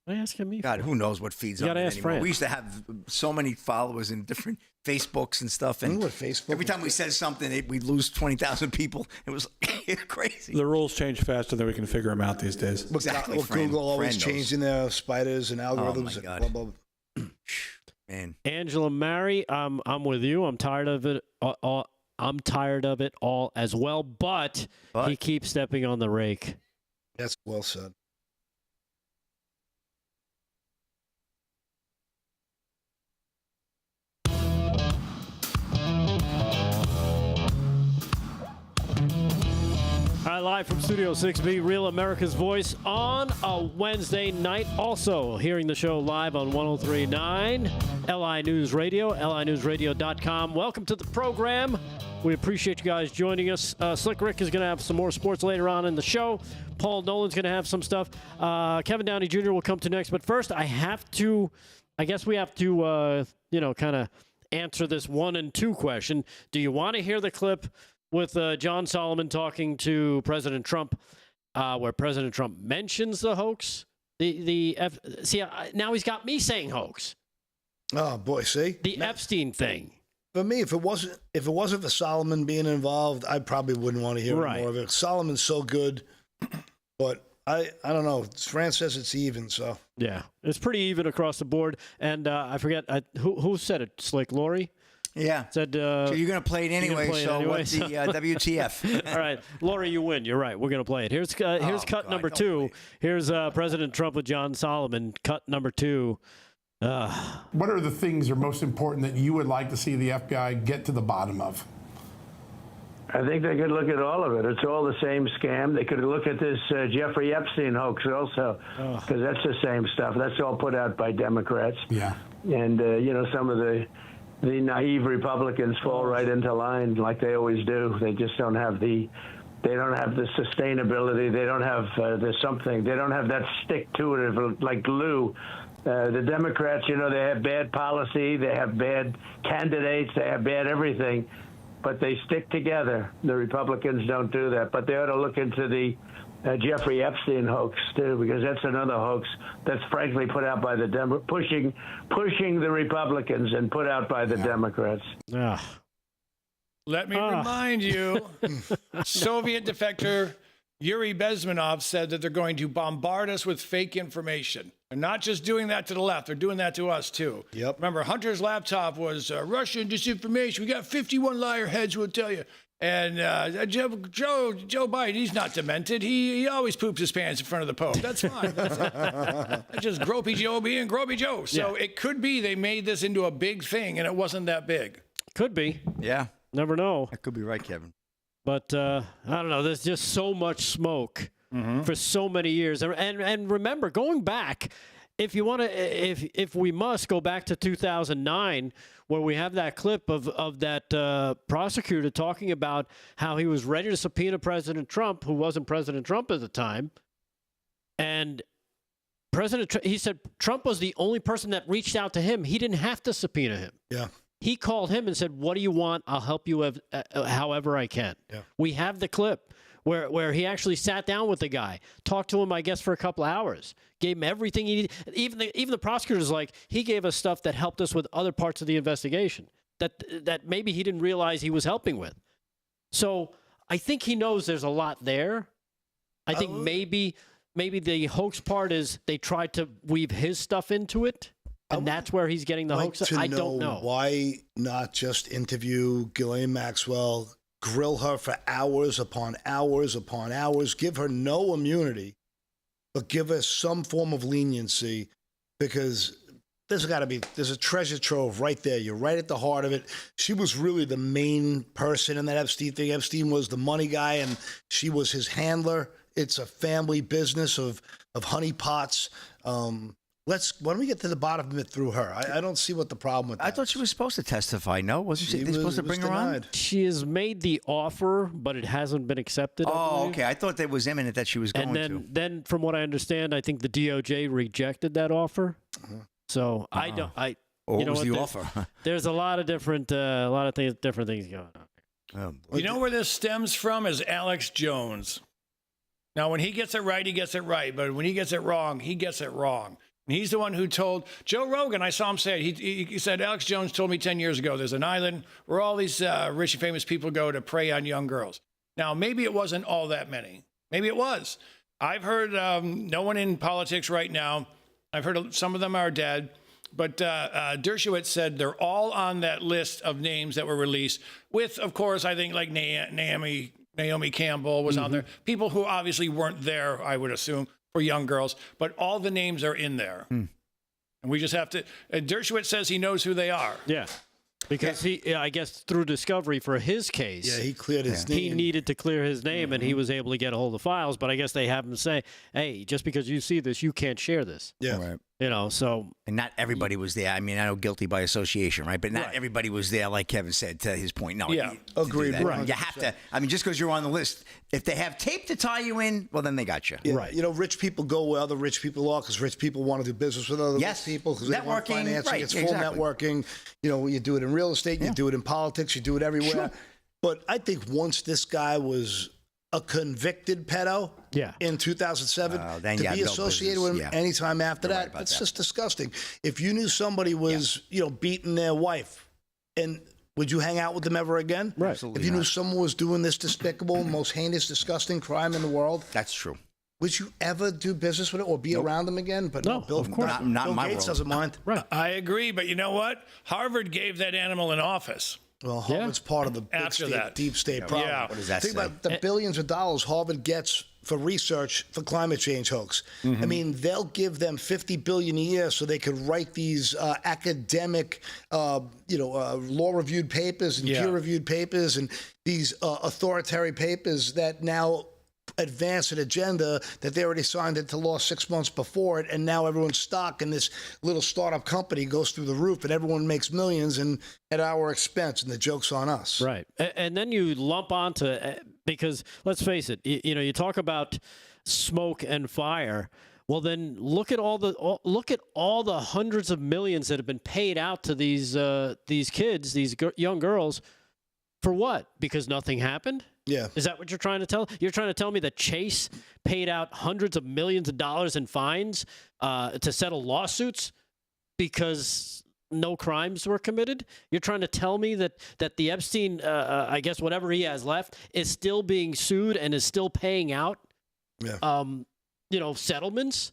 Why asking me? God, who knows what feeds on it anymore? Fran. We used to have so many followers in different Facebooks and stuff. And Facebook every time we said something, we'd lose 20,000 people. It was crazy. The rules change faster than we can figure them out these days. Exactly. Google always changing their spiders and algorithms. Oh, my God. And blah, blah. Man. Angela Mary, I'm with you. I'm tired of it. I'm tired of it all as well, but he keeps stepping on the rake. That's well said. right, live from Studio 6B, Real America's Voice on a Wednesday night. Also hearing the show live on 103.9 LI News Radio, linewsradio.com. Welcome to the program. We appreciate you guys joining us. Slick Rick is going to have some more sports later on in the show. Paul Nolan's going to have some stuff. Kevin Downey Jr. will come to next. But first, I guess we have to, kind of answer this 1 and 2 question. Do you want to hear the clip with John Solomon talking to President Trump, where President Trump mentions the hoax? Now he's got me saying hoax. Oh boy, see the Epstein thing. For me, if it wasn't for Solomon being involved, I probably wouldn't want to hear any more of it. Solomon's so good, but I don't know. Fran says it's even, so yeah, it's pretty even across the board. And I forget who said it. Slick Lori. Yeah. Said, so you're going to play it anyway, what's the WTF? All right. Lori, you win. You're right. We're going to play it. Here's cut number 2. Here's President Trump with John Solomon. Cut number 2. What are the things that are most important that you would like to see the FBI get to the bottom of? I think they could look at all of it. It's all the same scam. They could look at this Jeffrey Epstein hoax also, because that's the same stuff. That's all put out by Democrats. Yeah. And, some of the naive Republicans fall right into line like they always do. They just don't have the sustainability. They don't have they don't have that stick to it like glue. The Democrats, they have bad policy. They have bad candidates. They have bad everything. But they stick together. The Republicans don't do that. But they ought to look into the Jeffrey Epstein hoax too, because that's another hoax that's frankly put out by the pushing the Republicans and put out by the Democrats. Let me remind you, Soviet defector Yuri Bezmenov said that they're going to bombard us with fake information. They're not just doing that to the left; they're doing that to us too. Yep. Remember, Hunter's laptop was Russian disinformation. We got 51 liar heads who will tell you. And Joe Biden, he's not demented. He always poops his pants in front of the Pope. That's fine. That's just Gropey Joe being Gropey Joe. So it could be they made this into a big thing, and it wasn't that big. Could be. Yeah. Never know. That could be right, Kevin. But I don't know. There's just so much smoke for so many years. And remember, going back, if you want to, if we must go back to 2009, where we have that clip of that prosecutor talking about how he was ready to subpoena President Trump, who wasn't President Trump at the time, and he said Trump was the only person that reached out to him. He didn't have to subpoena him. Yeah. He called him and said, "What do you want? I'll help you however I can." Yeah. We have the clip where he actually sat down with the guy, talked to him, I guess, for a couple of hours, gave him everything he needed. Even the prosecutor's like, he gave us stuff that helped us with other parts of the investigation that maybe he didn't realize he was helping with. So I think he knows there's a lot there. I think maybe the hoax part is they tried to weave his stuff into it. And that's where he's getting the hoax. I don't know. Why not just interview Ghislaine Maxwell, grill her for hours upon hours upon hours, give her no immunity, but give her some form of leniency, because there's a treasure trove right there. You're right at the heart of it. She was really the main person in that Epstein thing. Epstein was the money guy, and she was his handler. It's a family business of honeypots. Why don't we get to the bottom of it through her? I don't see what the problem with that I thought she was supposed to testify, no? Wasn't she? They supposed to bring her on? She has made the offer, but it hasn't been accepted. Oh, okay. I thought it was imminent that she was going to. And then from what I understand, I think the DOJ rejected that offer. So I don't. What was the offer? There's a lot of different different things going on. You know where this stems from is Alex Jones. Now, when he gets it right, he gets it right. But when he gets it wrong, he gets it wrong. And he's the one who told Joe Rogan, I saw him say it, he said, Alex Jones told me 10 years ago, there's an island where all these rich and famous people go to prey on young girls. Now, maybe it wasn't all that many. Maybe it was. I've heard no one in politics right now. I've heard some of them are dead. But Dershowitz said they're all on that list of names that were released with, of course, I think like Naomi Campbell was on there. People who obviously weren't there, I would assume, for young girls. But all the names are in there. And we just have to... Dershowitz says he knows who they are. Yeah. Because he, I guess, through discovery for his case, he cleared his name. He needed to clear his name, and he was able to get a hold of files. But I guess they have him say, "Hey, just because you see this, you can't share this." Yeah. Right. You know, so And not everybody was there. I mean, I know guilty by association, right? But not everybody was there, like Kevin said, to his point. No, Yeah. Agreed. Right. You have to. I mean, just because you're on the list, if they have tape to tie you in, well, then they got you. Yeah. Right. You know, rich people go where other rich people are because rich people want to do business with other rich people because they want Networking, financing. right, It's full exactly. networking. You know, you do it in real estate, you do it in politics, you do it everywhere. Sure. But I think once this guy was a convicted pedo in 2007, then to you have be no associated business. with him Yeah. anytime after You're right that, about it's that. just disgusting. If you knew somebody was, beating their wife, and would you hang out with them ever again? Right. Absolutely If you knew not. someone was doing this despicable, most heinous, disgusting crime in the world, That's true. would you ever do business with it or be around them again? But No, Bill, of course not Bill in my Gates world. doesn't mind. right. I agree, but you know what? Harvard gave that animal an office. Well, Harvard's part of the big After state, that. deep state problem. Yeah. What does that Think say? about the billions of dollars Harvard gets for research for climate change hoax. I mean, they'll give them $50 billion a year so they could write these academic, law-reviewed papers and peer-reviewed papers and these authoritarian papers that now advance an agenda that they already signed into law 6 months before it, and now everyone's stock in this little startup company goes through the roof, and everyone makes millions and at our expense, and the joke's on us. Right. And then you lump onto, because let's face it, you talk about smoke and fire. Well, then look at all the hundreds of millions that have been paid out to these kids, these young girls, for what? Because nothing happened? Yeah. Is that what you're trying to tell? You're trying to tell me that Chase paid out hundreds of millions of dollars in fines to settle lawsuits because no crimes were committed? You're trying to tell me that the Epstein, I guess whatever he has left, is still being sued and is still paying out, settlements,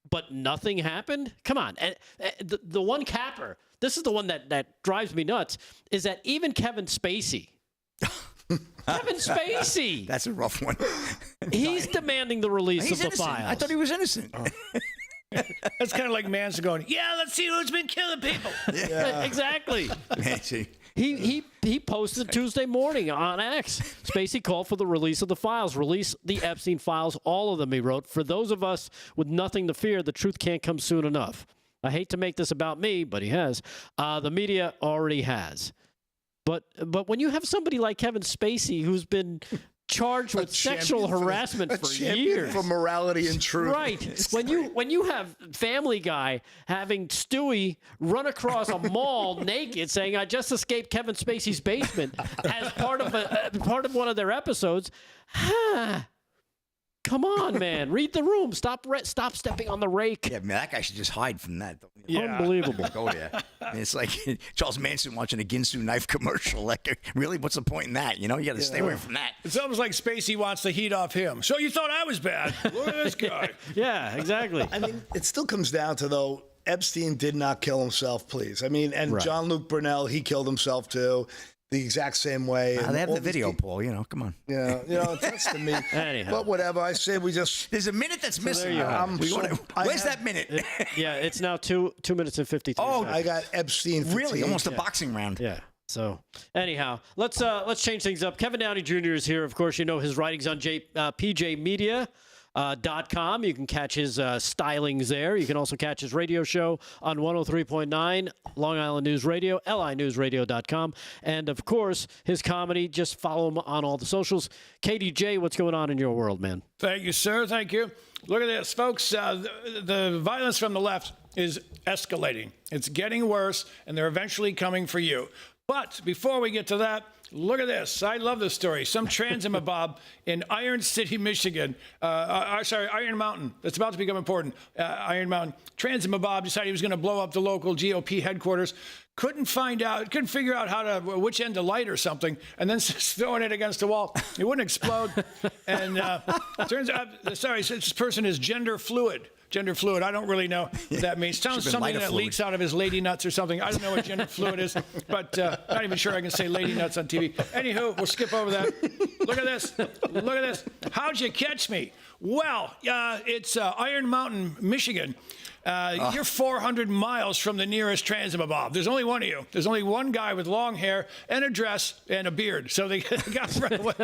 but nothing happened? Come on. The one capper, this is the one that drives me nuts, is that even Kevin Spacey, Kevin Spacey. That's a rough one. He's demanding the release of the innocent. files. I thought he was innocent. That's kind of like Manson going, yeah, let's see who's been killing people. Exactly. See, He posted Tuesday morning on X. Spacey called for the release of the files. Release the Epstein files, all of them, he wrote. For those of us with nothing to fear, the truth can't come soon enough. I hate to make this about me, but he has. The media already has. But when you have somebody like Kevin Spacey who's been charged with sexual harassment for years, for morality and truth, right? When you have Family Guy having Stewie run across a mall naked, saying "I just escaped Kevin Spacey's basement" as part of one of their episodes, come on, man, read the room. Stop stepping on the rake. yeah, man, that guy should just hide from that. Unbelievable. Go there. I mean, it's like Charles Manson watching a Ginsu knife commercial. Like, really, what's the point in that? You got to stay away from that. It's almost like Spacey wants the heat off him. So you thought I was bad? Look at this guy. Yeah, exactly. I mean, it still comes down to, though, Epstein did not kill himself, please. I mean, and Jean-Luc Brunel, he killed himself, too, the exact same way. They have the video, Paul. Come on. Yeah, that's to me. Anyhow. But whatever, I say we just... There's a minute that's missing. you have Where's that minute? It's now 2 minutes and 52 seconds. I got Epstein fatigue. Really? Almost a boxing round. Yeah. So anyhow, let's change things up. Kevin Downey Jr. is here. Of course, his writings on PJmedia.com. You can catch his stylings there. You can also catch his radio show on 103.9 Long Island News Radio, linewsradio.com. And, of course, his comedy. Just follow him on all the socials. KDJ, what's going on in your world, man? Thank you, sir. Thank you. Look at this, folks. The violence from the left is escalating. It's getting worse, and they're eventually coming for you. But before we get to that, look at this. I love this story. Some transimabob in Iron City, Michigan. Iron Mountain. That's about to become important. Iron Mountain. Transimabob decided he was going to blow up the local GOP headquarters. Couldn't figure out which end to light or something, and then throwing it against the wall. It wouldn't explode. And turns out, this person is gender fluid. gender fluid. I don't really know what that means. Sounds been something lighter that fluid. leaks out of his lady nuts or something. I don't know what gender fluid is, but not even sure I can say lady nuts on TV. Anywho, we'll skip over that. Look at this. Look at this. How'd you catch me? Well, it's Iron Mountain, Michigan. You're 400 miles from the nearest Transmobob. There's only one of you. There's only one guy with long hair and a dress and a beard. So they got to run away.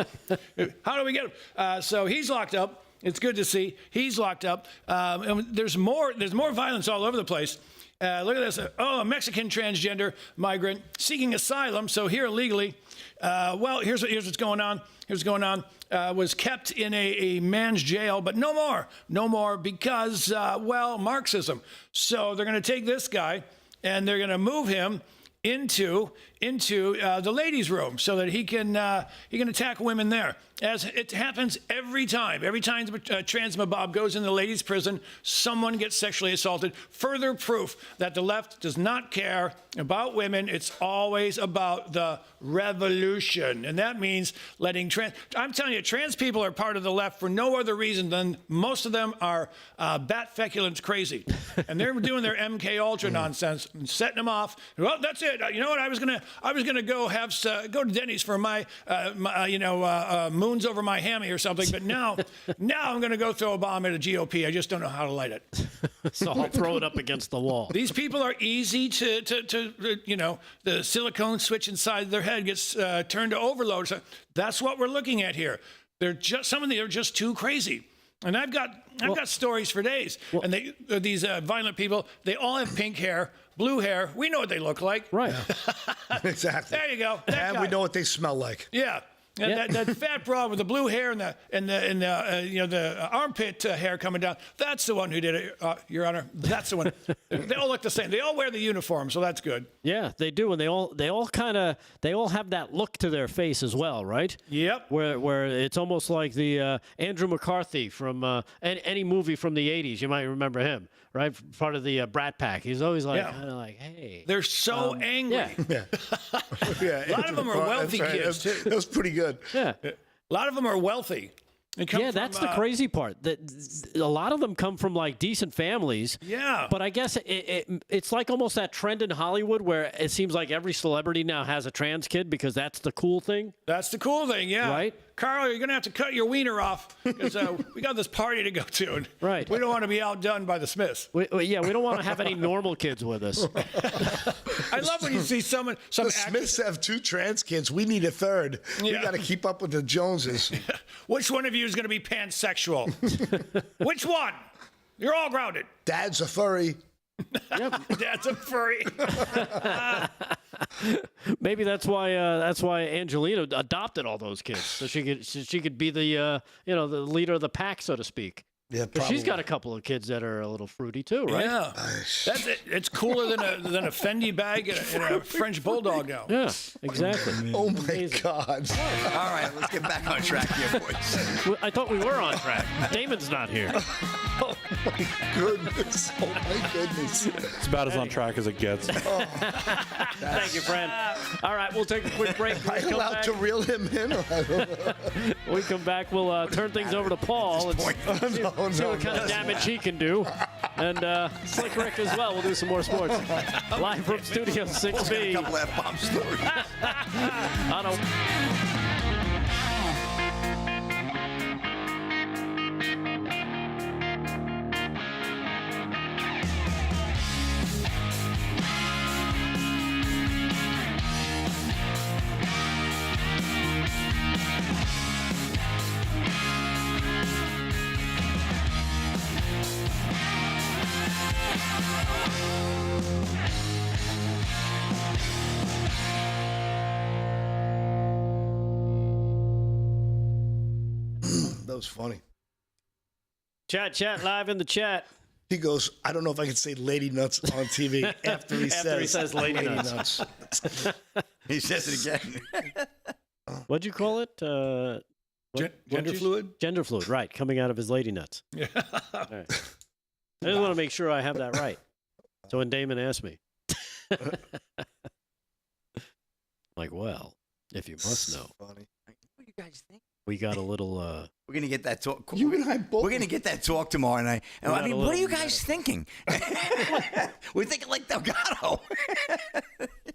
How do we get him? So he's locked up. It's good to see. He's locked up. And there's more violence all over the place. Look at this. A Mexican transgender migrant seeking asylum. So here illegally. Well, here's what's going on. Was kept in a man's jail, but no more because, Marxism. So they're going to take this guy and they're going to move him into the ladies' room so that he can attack women there. As it happens every time a transmobob goes in the ladies' prison, someone gets sexually assaulted. Further proof that the left does not care about women. It's always about the revolution, and that means letting I'm telling you, trans people are part of the left for no other reason than most of them are bat feculence crazy, and they're doing their MK Ultra nonsense and setting them off. Well, that's it. You know what? I was gonna go to Denny's for my moons over my hammy or something, but now I'm gonna go throw a bomb at a GOP. I just don't know how to light it. So I'll throw it up against the wall. These people are easy to the silicone switch inside their head gets turned to overload. So that's what we're looking at here. Some of them are just too crazy. And I've got stories for days. And these violent people, they all have pink hair, blue hair. We know what they look like. Right. Exactly. There you go. And we know what they smell like. Yeah. And that fat broad with the blue hair and the armpit hair coming down, that's the one who did it, Your Honor. That's the one. They all look the same. They all wear the uniform, so that's good. Yeah, they do, and they all have that look to their face as well, right? Yep. Where it's almost like the Andrew McCarthy from any movie from the '80s. You might remember him, right? Part of the Brat Pack. He's always like kind of like, hey. They're so angry. Yeah. A lot of them are wealthy kids too. That was pretty good. Yeah. A lot of them are wealthy. That's the crazy part. That a lot of them come from like decent families. Yeah. But I guess it's like almost that trend in Hollywood where it seems like every celebrity now has a trans kid because that's the cool thing. That's the cool thing, yeah. Right? Carl, you're going to have to cut your wiener off because we got this party to go to. And right. We don't want to be outdone by the Smiths. We don't want to have any normal kids with us. I love when you see some The actors. Smiths have 2 trans kids. We need a third. We got to keep up with the Joneses. Which one of you is going to be pansexual? Which one? You're all grounded. Dad's a furry. Yep. Dad's a furry. Maybe that's why Angelina adopted all those kids, so she could be the the leader of the pack, so to speak. Yeah, probably. She's got a couple of kids that are a little fruity too, right? Yeah, that's it. It's cooler than a Fendi bag and a French bulldog now. Yeah, exactly. Oh my God! All right, let's get back on track here, boys. I thought we were on track. Damon's not here. Oh my goodness! Oh my goodness! It's about as on track as it gets. Thank you, friend. All right, we'll take a quick break. Am I allowed to reel him in? When we come back, we'll turn things over to Paul and see what kind of damage he can do. And Slick Rick as well. We'll do some more sports. Live from Studio 6B. A couple F-bomb stories. I don't... That was funny. Chat, live in the chat. He goes, I don't know if I can say lady nuts on TV after he says lady nuts. He says it again. What'd you call it? Gender fluid? Gender fluid, right. Coming out of his lady nuts. Yeah. All right. I just want to make sure I have that right. So when Damon asked me, like, well, if you must know. Funny. What do you guys think? We got a little We're gonna get that talk. You and I both. We're gonna get that talk tomorrow night. And I mean, what are you guys thinking? We're thinking like Delgado.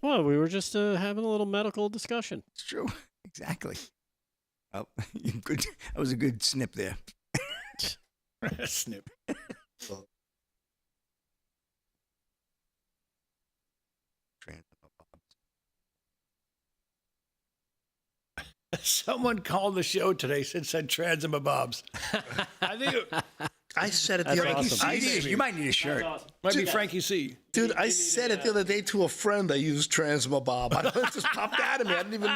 Well, we were just having a little medical discussion. It's true. Exactly. Oh, good. That was a good snip there. Snip. Someone called the show today, said Transimabobs. I think I said it the That's other awesome. You might need a shirt. might be Frankie C. Dude, I said it the other day to a friend. I used Transmobob. It just popped out of me. I didn't even.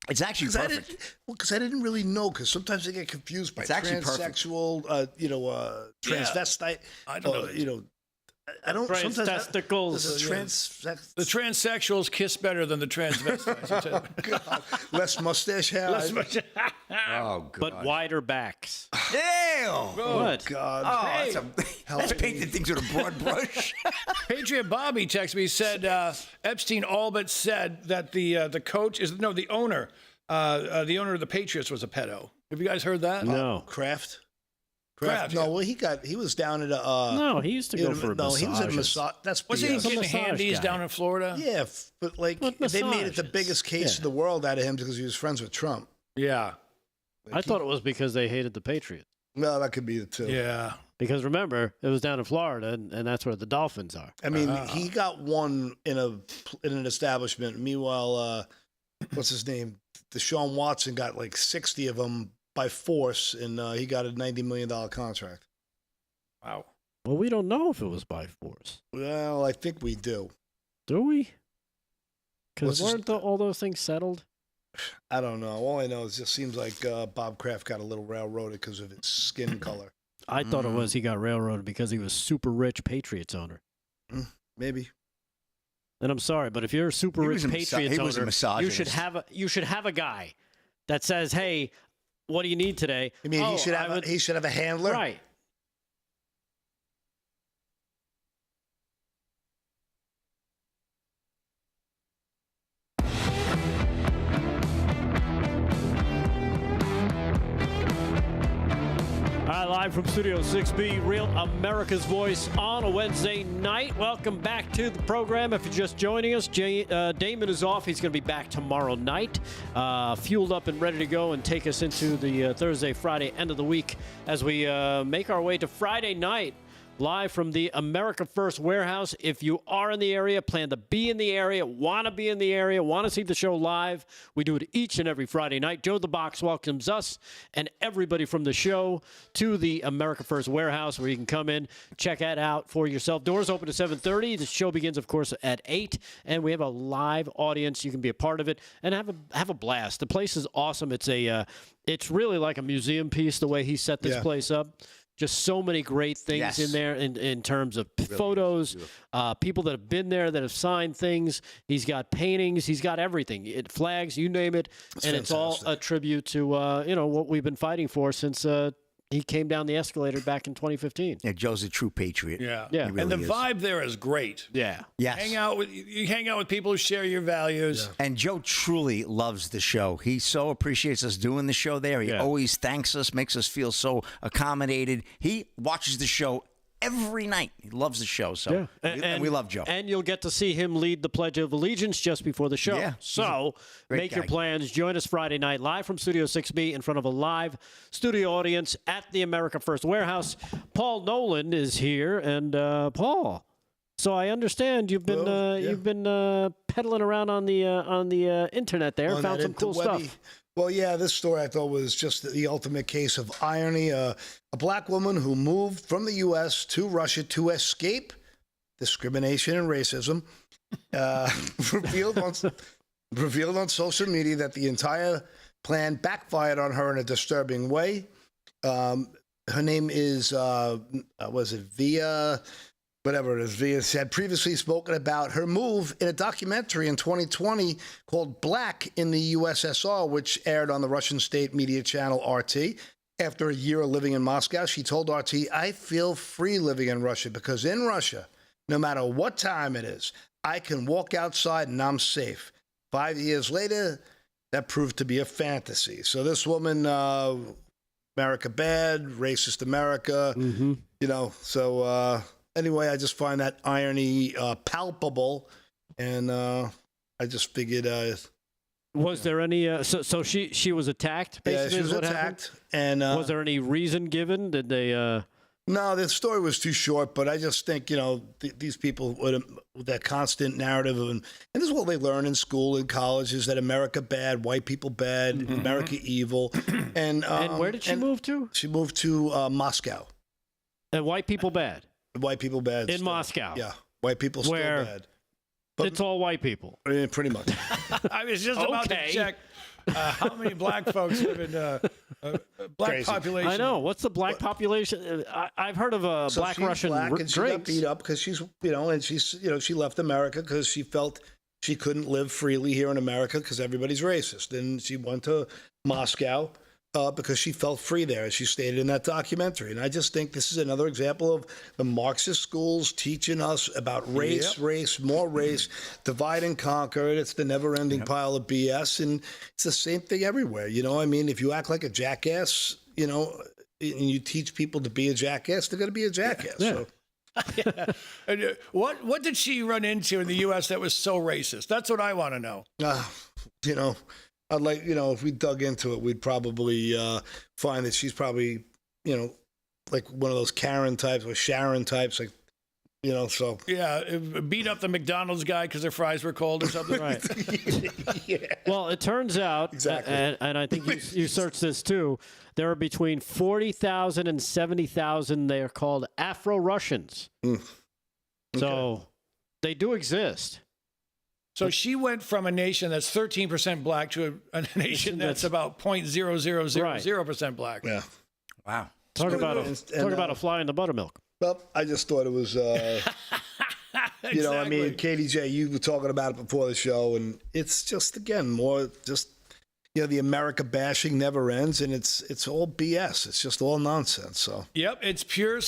It's actually perfect. Because I didn't really know. Because sometimes I get confused by It's actually perfect. transsexual, transvestite. I don't know. I don't. Trans Sometimes testicles. The transsexuals kiss better than the transvestites. God, less mustache hair. Oh, God. But wider backs. Ew. What? God. Oh, that's painting things with a broad brush. Patriot Bobby texted me, said Epstein all but said that the coach is the owner of the Patriots was a pedo. Have you guys heard that? No. Kraft. No, well, he was down at No, he used to go for he was at massage. That's wasn't he BS. getting massage handies guy. down in Florida? Yeah, but like they made it the massages. biggest case Yeah. in the world out of him because he was friends with Trump. Yeah. I thought it was because they hated the Patriots. Well, that could be it too. Yeah. Because remember, it was down in Florida, and that's where the Dolphins are. I mean, he got one in an establishment. Meanwhile, what's his name? Deshaun Watson got like 60 of them by force, and he got a $90 million contract. Wow. Well, we don't know if it was by force. Well, I think we do. Do we? Because What's weren't all those things settled? I don't know. All I know is it just seems like Bob Kraft got a little railroaded because of his skin color. I thought it was he got railroaded because he was super rich Patriots owner. Maybe. And I'm sorry, but if you're a super He rich was a Patriots he was a owner, misogynist. you should have a guy that says, "Hey, what do you need today?" I mean, he should have a handler. Right. All right, live from Studio 6B, Real America's Voice on a Wednesday night. Welcome back to the program. If you're just joining us, Damon is off. He's going to be back tomorrow night, fueled up and ready to go and take us into the Thursday, Friday, end of the week as we make our way to Friday night. Live from the America First Warehouse. If you are in the area, plan to be in the area, want to be in the area, want to see the show live, we do it each and every Friday night. Joe the Box welcomes us and everybody from the show to the America First Warehouse where you can come in, check that out for yourself. Doors open at 7:30. The show begins, of course, at 8, and we have a live audience. You can be a part of it and have a blast. The place is awesome. It's really like a museum piece the way he set this place up. Just so many great things in there in terms of photos, people that have been there that have signed things. He's got paintings. He's got everything. Flags, you name it. It's fantastic. It's all a tribute to what we've been fighting for since he came down the escalator back in 2015. Yeah, Joe's a true patriot. Yeah. Yeah. He And the really is. vibe there is great. Yeah. Yes. You hang out with people who share your values. And Joe truly loves the show. He so appreciates us doing the show there. He always thanks us, makes us feel so accommodated. He watches the show every night. He loves the show. So and we love Joe. And you'll get to see him lead the Pledge of Allegiance just before the show. Yeah, so make your plans. Join us Friday night live from Studio 6B in front of a live studio audience at the America First Warehouse. Paul Nolan is here. And Paul, so I understand you've been peddling around on the internet there, found some cool stuff. Well, yeah, this story I thought was just the ultimate case of irony. A black woman who moved from the U.S. to Russia to escape discrimination and racism revealed on social media that the entire plan backfired on her in a disturbing way. Her name is, Via? Whatever it is, Via had previously spoken about her move in a documentary in 2020 called Black in the USSR, which aired on the Russian state media channel RT. After a year of living in Moscow, she told RT, "I feel free living in Russia because in Russia, no matter what time it is, I can walk outside and I'm safe." 5 years later, that proved to be a fantasy. So this woman America bad, racist America, So anyway, I just find that irony palpable, and I just figured. Was there any? So she was attacked. Basically, yeah, she was attacked, happened? And was there any reason given? Did they? No, the story was too short, but I just think, these people with that constant narrative, and this is what they learn in school and college, is that America bad, white people bad, America evil. And where did she move to? She moved to Moscow. And white people bad? White people bad. In Moscow? Yeah, white people still bad. But it's all white people? Pretty much. I was just about to check how many black folks live in black Crazy. population. I know. What's the black population? I've heard of a So black she's Russian black, and she got drinks. beat up because she's, and she's, she left America because she felt she couldn't live freely here in America because everybody's racist. And she went to Moscow because she felt free there, as she stated in that documentary. And I just think this is another example of the Marxist schools teaching us about race, more race, divide and conquer. It's the never-ending pile of BS, and it's the same thing everywhere. I mean, if you act like a jackass, and you teach people to be a jackass, they're going to be a jackass. Yeah. So. And, what did she run into in the U.S. that was so racist? That's what I want to know. I'd like, if we dug into it, we'd probably find that she's probably, like one of those Karen types or Sharon types, like, so. Yeah, beat up the McDonald's guy because their fries were cold or something. Right. Yeah. Well, it turns out, Exactly. and I think you searched this too, there are between 40,000 and 70,000, they are called Afro-Russians. Okay. So they do exist. So she went from a nation that's 13% black to a nation that's about 0.0000% black. Yeah. Wow. Talk about And, a fly in the buttermilk. Well, I just thought it was, I mean, KDJ, you were talking about it before the show, and it's just, again, more just, the America bashing never ends, and it's all BS. It's just all nonsense. So. Yep, it's pure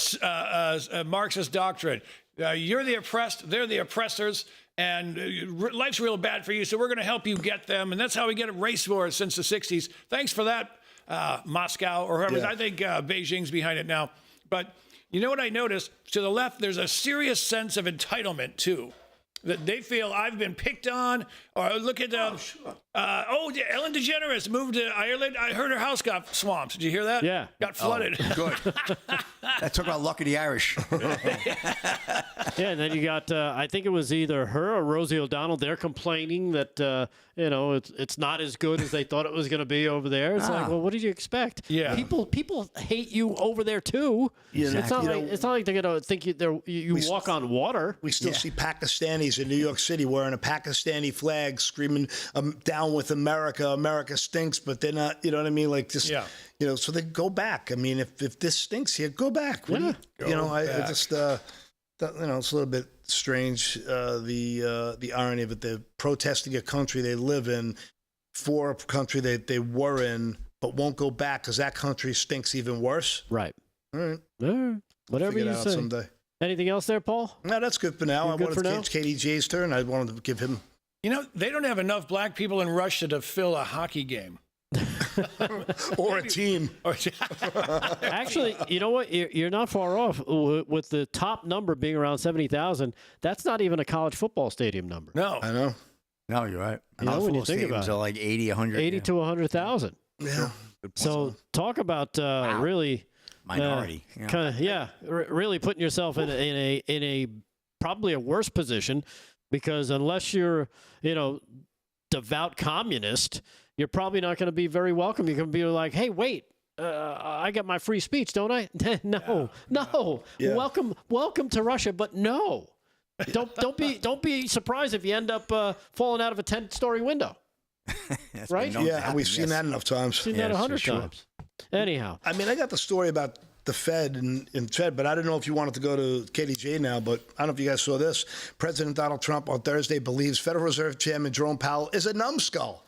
Marxist doctrine. You're the oppressed, they're the oppressors, and life's real bad for you, so we're going to help you get them. And that's how we get race wars since the 60s. Thanks for that, Moscow, or whoever. Yeah. I think Beijing's behind it now. But you know what I noticed? To the left, there's a serious sense of entitlement, too. That they feel I've been picked on, or look at Ellen DeGeneres moved to Ireland. I heard her house got swamped. Did you hear that? Yeah. Got flooded. Good. That took about luck of the Irish. Yeah, and then you got, I think it was either her or Rosie O'Donnell. They're complaining that, it's not as good as they thought it was going to be over there. It's like, well, what did you expect? Yeah. People hate you over there, too. Exactly. It's not like they're going to think you walk on water. We still see Pakistanis in New York City wearing a Pakistani flag, screaming "Down with America! America stinks!" But they're not. You know what I mean? Like just, so they go back. I mean, if this stinks here, go back. Yeah. I just, it's a little bit strange. The irony of it. They're protesting a country they live in for a country that they were in, but won't go back because that country stinks even worse. Right. All right. Whatever Figure it you out say. someday. Anything else there, Paul? No, that's good for now. You're I good wanted for to now? it's KDJ's turn. I wanted to give him. They don't have enough black people in Russia to fill a hockey game. Or a team. Actually, you know what? You're not far off. With the top number being around 70,000, that's not even a college football stadium number. No. I know. No, you're right. When you think about stadiums are like 80, 100. 80 to 100,000. Yeah. So talk about really Minority. really putting yourself in a probably a worse position, because unless you're devout communist, you're probably not going to be very welcome. You're going to be like, hey, wait, I got my free speech, don't I? No. Yeah. Welcome to Russia, but no. Don't be surprised if you end up falling out of a 10-story window. Right? Yeah, we've seen that enough times. Seen that 100 times. Anyhow, I mean, I got the story about the Fed and Fed, but I don't know if you wanted to go to KDJ now, but I don't know if you guys saw this. President Donald Trump on Thursday believes Federal Reserve Chairman Jerome Powell is a numbskull.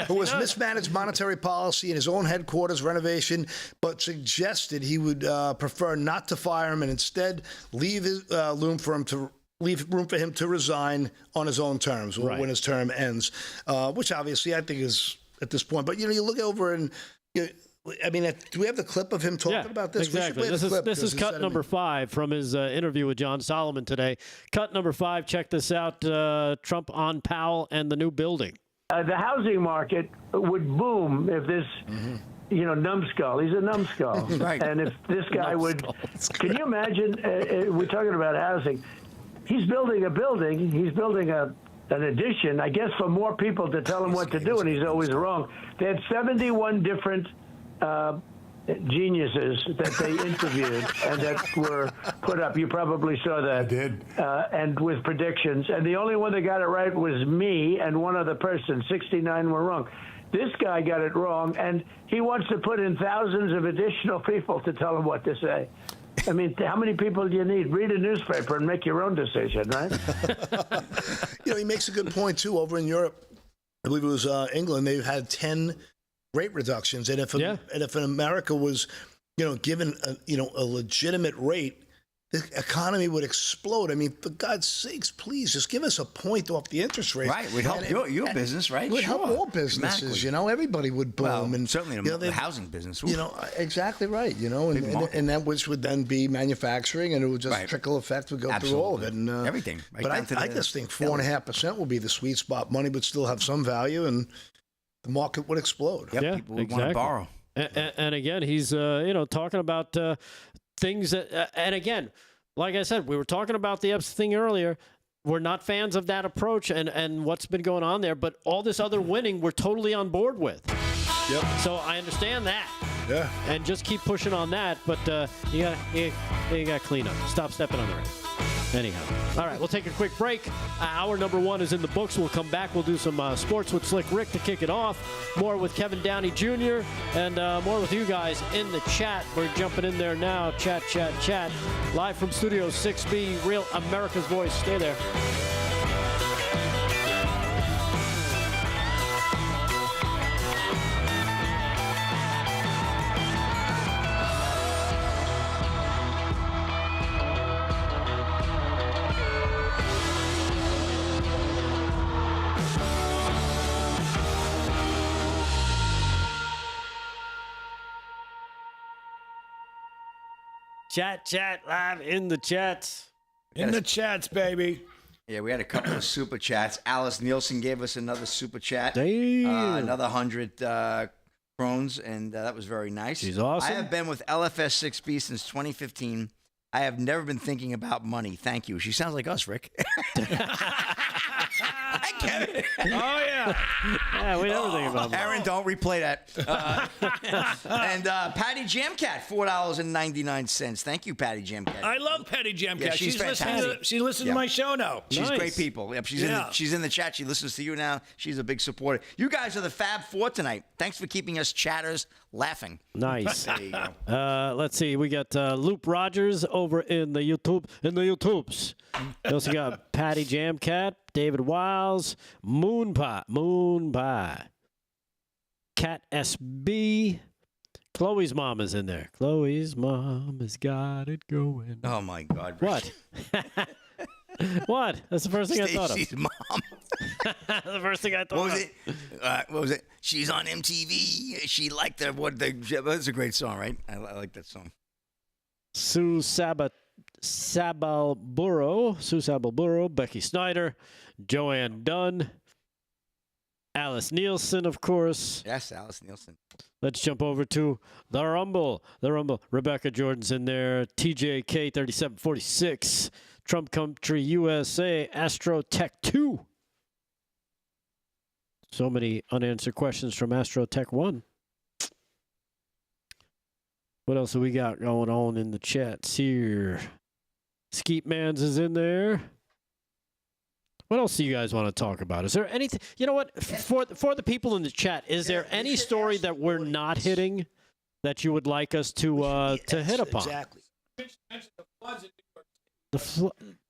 Who has mismanaged monetary policy in his own headquarters renovation, but suggested he would prefer not to fire him and instead leave room for him to resign on his own terms when his term ends, which obviously I think is at this point. But, you look over and I mean, do we have the clip of him talking about this? Exactly. This is cut number 5 from his interview with John Solomon today. Cut number 5. Check this out. Trump on Powell and the new building. The housing market would boom if this, numbskull. He's a numbskull. Right. And if this guy can you imagine? We're talking about housing. He's building a building. He's building an addition, I guess, for more people to tell him what to do, and he's always wrong. They had 71 different geniuses that they interviewed and that were put up. You probably saw that. I did. And with predictions. And the only one that got it right was me and one other person. 69 were wrong. This guy got it wrong, and he wants to put in thousands of additional people to tell him what to say. I mean, how many people do you need? Read a newspaper and make your own decision, right? He makes a good point, too. Over in Europe, I believe it was England, they've had 10 rate reductions. And if America was, given a legitimate rate, the economy would explode. I mean, for God's sakes, please just give us a point off the interest rate. Right, would help your business, right? Would help all businesses. Exactly. Everybody would boom. Well, and certainly the housing business. Exactly right. And that which would then be manufacturing, and it would just trickle effect would go through all of it. And, everything. Right, but I just think 4.5% will be the sweet spot. Money would still have some value, and the market would explode. Yep, people would want to borrow. And again, he's talking about things that, and again, like I said, we were talking about the Epstein thing earlier. We're not fans of that approach and what's been going on there, but all this other winning, we're totally on board with. Yep. So I understand that. Yeah. And just keep pushing on that, but you got to clean up. Stop stepping on the rest. Anyhow. All right, we'll take a quick break. Hour number 1 is in the books. We'll come back. We'll do some sports with Slick Rick to kick it off. More with Kevin Downey Jr. and more with you guys in the chat. We're jumping in there now. Chat. Live from Studio 6B, Real America's Voice. Stay there. Chat, live in the chats. In the chats, baby. Yeah, we had a couple of super chats. Alice Nielsen gave us another super chat. Another 100 crones, and that was very nice. She's awesome. I have been with LFS 6B since 2015. I have never been thinking about money. Thank you. She sounds like us, Rick. Hi, Kevin. Oh, yeah. Yeah, we never think about money. Aaron, don't replay that. And Patty Jamcat, $4.99. Thank you, Patty Jamcat. I love Patty Jamcat. Yeah, she's fantastic. She listens to my show now. She's Nice. great people. Yep, she's in the chat. She listens to you now. She's a big supporter. You guys are the Fab Four tonight. Thanks for keeping us chatters laughing. Nice. There you go. Let's see. We got Loop Rogers over in the YouTubes. We also got Patty Jamcat, David Wiles, Moon Pie, Cat SB. Chloe's mom is in there. Chloe's mom has got it going. Oh my God. What? What? That's the first thing I thought of. Stacey's mom. The first thing I thought What was it? What was it? She's on MTV. She liked that's a great song, right? I like that song. Sue Sabalburo, Becky Snyder, Joanne Dunn, Alice Nielsen, of course. Yes, Alice Nielsen. Let's jump over to the Rumble. Rebecca Jordan's in there. TJK 3746. Trump Country USA. Astro Tech 2. So many unanswered questions from Astro Tech 1. What else do we got going on in the chats here? Skeet Mans is in there. What else do you guys want to talk about? Is there anything? You know what? For the people in the chat, is there any story that we're not hitting that you would like us to hit upon? Exactly.